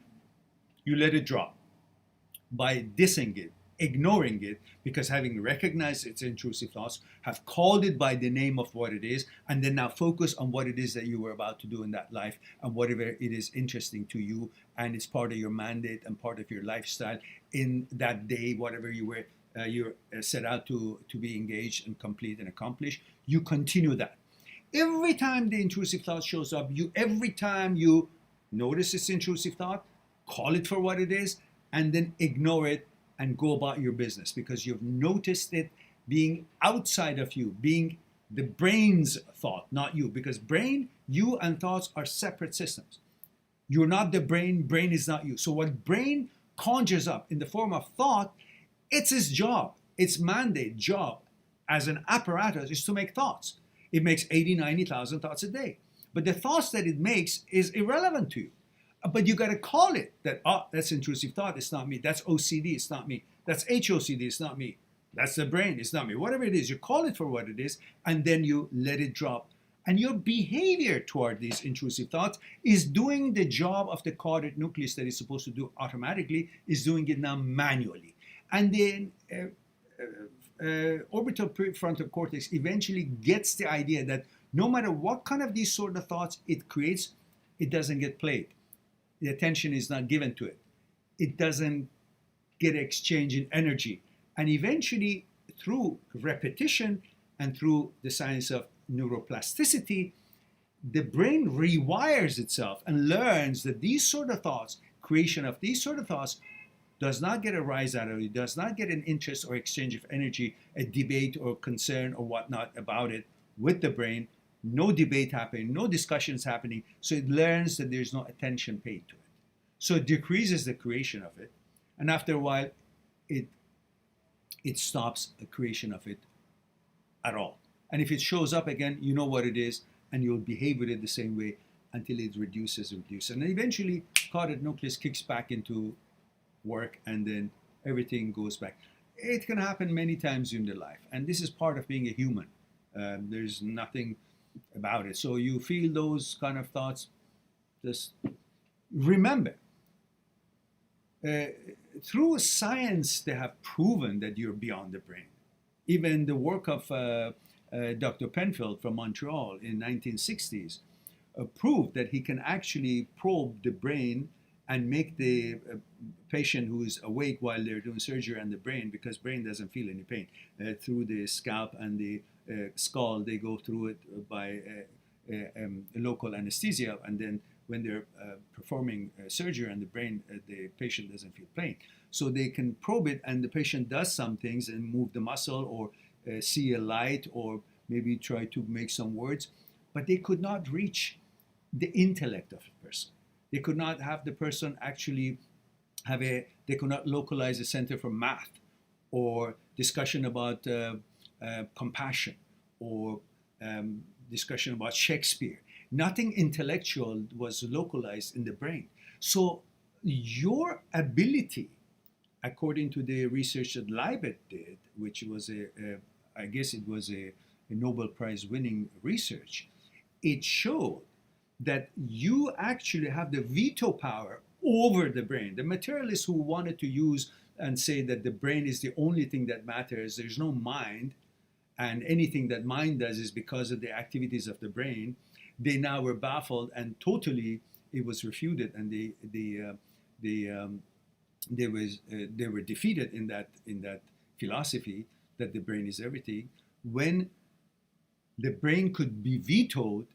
you let it drop. By dissing it, ignoring it, because having recognized its intrusive thoughts, have called it by the name of what it is, and then now focus on what it is that you were about to do in that life, and whatever it is interesting to you, and it's part of your mandate and part of your lifestyle in that day, whatever you're set out to be engaged and complete and accomplish. You continue that. Every time the intrusive thought shows up, every time you notice this intrusive thought, call it for what it is, and then ignore it and go about your business, because you've noticed it being outside of you, being the brain's thought, not you. Because brain, you and thoughts are separate systems. You're not the brain, brain is not you. So what brain conjures up in the form of thought, it's its job, its mandate, job as an apparatus is to make thoughts. It makes 80, 90,000 thoughts a day. But the thoughts that it makes is irrelevant to you. But you got to call it that, that's intrusive thought, it's not me. That's OCD, it's not me. That's HOCD, it's not me. That's the brain, it's not me. Whatever it is, you call it for what it is, and then you let it drop. And your behavior toward these intrusive thoughts is doing the job of the caudate nucleus that is supposed to do automatically, is doing it now manually. And then orbital prefrontal cortex eventually gets the idea that no matter what kind of these sort of thoughts it creates, it doesn't get played. The attention is not given to it. It doesn't get exchange in energy. And eventually, through repetition and through the science of neuroplasticity, the brain rewires itself and learns that these sort of thoughts, creation of these sort of thoughts, does not get a rise out of it, does not get an interest or exchange of energy, a debate or concern or whatnot about it with the brain. No debate happening, no discussions happening. So it learns that there's no attention paid to it. So it decreases the creation of it. And after a while, it stops the creation of it at all. And if it shows up again, you know what it is, and you'll behave with it the same way until it reduces. And eventually, caudate nucleus kicks back into work, and then everything goes back. It can happen many times in the life. And this is part of being a human. There's nothing about it. So you feel those kind of thoughts, just remember, through science, they have proven that you're beyond the brain. Even the work of Dr. Penfield from Montreal in 1960s proved that he can actually probe the brain and make the patient who is awake while they're doing surgery on the brain, because brain doesn't feel any pain, through the scalp and the skull. They go through it by local anesthesia, and then when they're performing surgery on the brain, the patient doesn't feel pain. So they can probe it, and the patient does some things and move the muscle, or see a light, or maybe try to make some words, but they could not reach the intellect of the person. They could not have the person actually have they could not localize a center for math, or discussion about compassion, or discussion about Shakespeare. Nothing intellectual was localized in the brain. So your ability, according to the research that Libet did, which was I guess it was a Nobel Prize winning research, it showed that you actually have the veto power over the brain. The materialists who wanted to use and say that the brain is the only thing that matters, there's no mind, and anything that mind does is because of the activities of the brain, they now were baffled, and totally it was refuted, and they were defeated in that philosophy that the brain is everything, when the brain could be vetoed.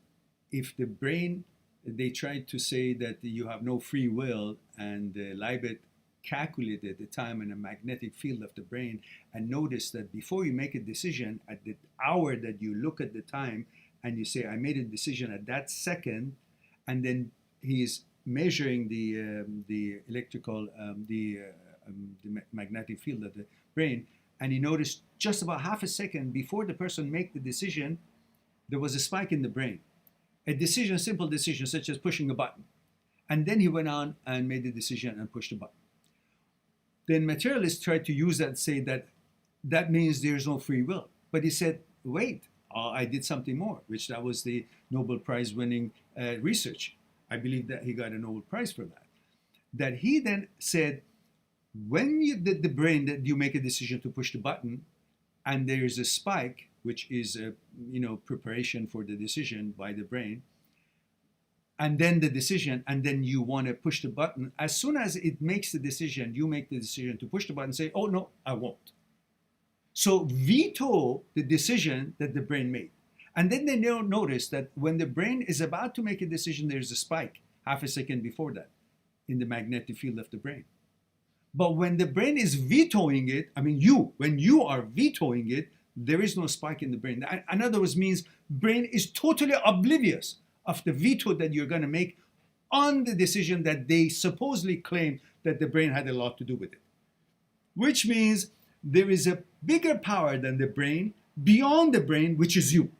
If the brain, they tried to say that you have no free will, and Libet calculated the time and a magnetic field of the brain, and noticed that before you make a decision, at the hour that you look at the time and you say, I made a decision at that second, and then he is measuring the electrical, the magnetic field of the brain, and he noticed just about half a second before the person make the decision, there was a spike in the brain. A decision, a simple decision, such as pushing a button. And then he went on and made the decision and pushed the button. Then materialists tried to use that and say that that means there's no free will. But he said, wait, I did something more, which that was the Nobel Prize winning research. I believe that he got a Nobel Prize for that. That he then said, when you did the brain, that you make a decision to push the button, and there is a spike, which is a preparation for the decision by the brain, and then the decision, and then you want to push the button. As soon as it makes the decision, you make the decision to push the button, say, oh no, I won't. So veto the decision that the brain made. And then they notice that when the brain is about to make a decision, there's a spike half a second before that in the magnetic field of the brain. But when the brain is vetoing it, when you are vetoing it, there is no spike in the brain. In other words, means brain is totally oblivious of the veto that you're going to make on the decision that they supposedly claim that the brain had a lot to do with it. Which means there is a bigger power than the brain, beyond the brain, which is you.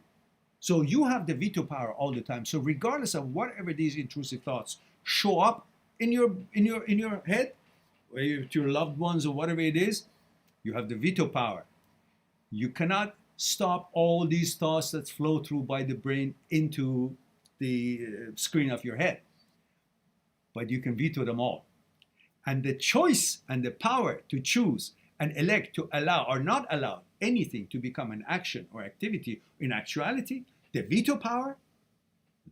So you have the veto power all the time. So regardless of whatever these intrusive thoughts show up in your head, or to your loved ones or whatever it is, you have the veto power. You cannot stop all these thoughts that flow through by the brain into the screen of your head, but you can veto them all. And the choice and the power to choose and elect to allow or not allow anything to become an action or activity, in actuality, the veto power,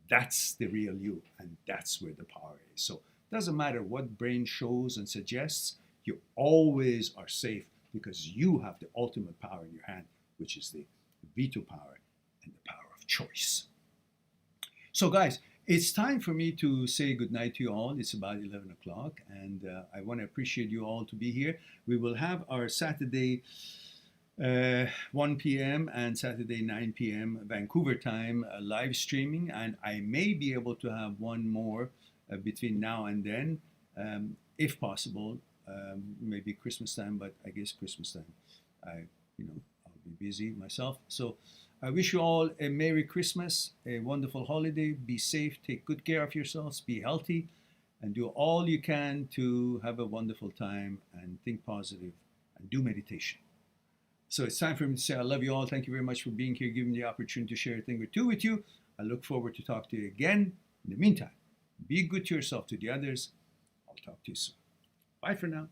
that's the real you, and that's where the power is. So it doesn't matter what brain shows and suggests, you always are safe, because you have the ultimate power in your hand, which is the veto power and the power of choice. So guys, it's time for me to say goodnight to you all. It's about 11 o'clock, and I want to appreciate you all to be here. We will have our Saturday 1 p.m. and Saturday 9 p.m. Vancouver time live streaming, and I may be able to have one more between now and then, if possible. Maybe Christmas time, but I guess Christmas time, I'll be busy myself. So I wish you all a Merry Christmas, a wonderful holiday. Be safe, take good care of yourselves, be healthy, and do all you can to have a wonderful time, and think positive, and do meditation. So it's time for me to say I love you all. Thank you very much for being here, giving me the opportunity to share a thing or two with you. I look forward to talk to you again. In the meantime, be good to yourself, to the others. I'll talk to you soon. Bye for now.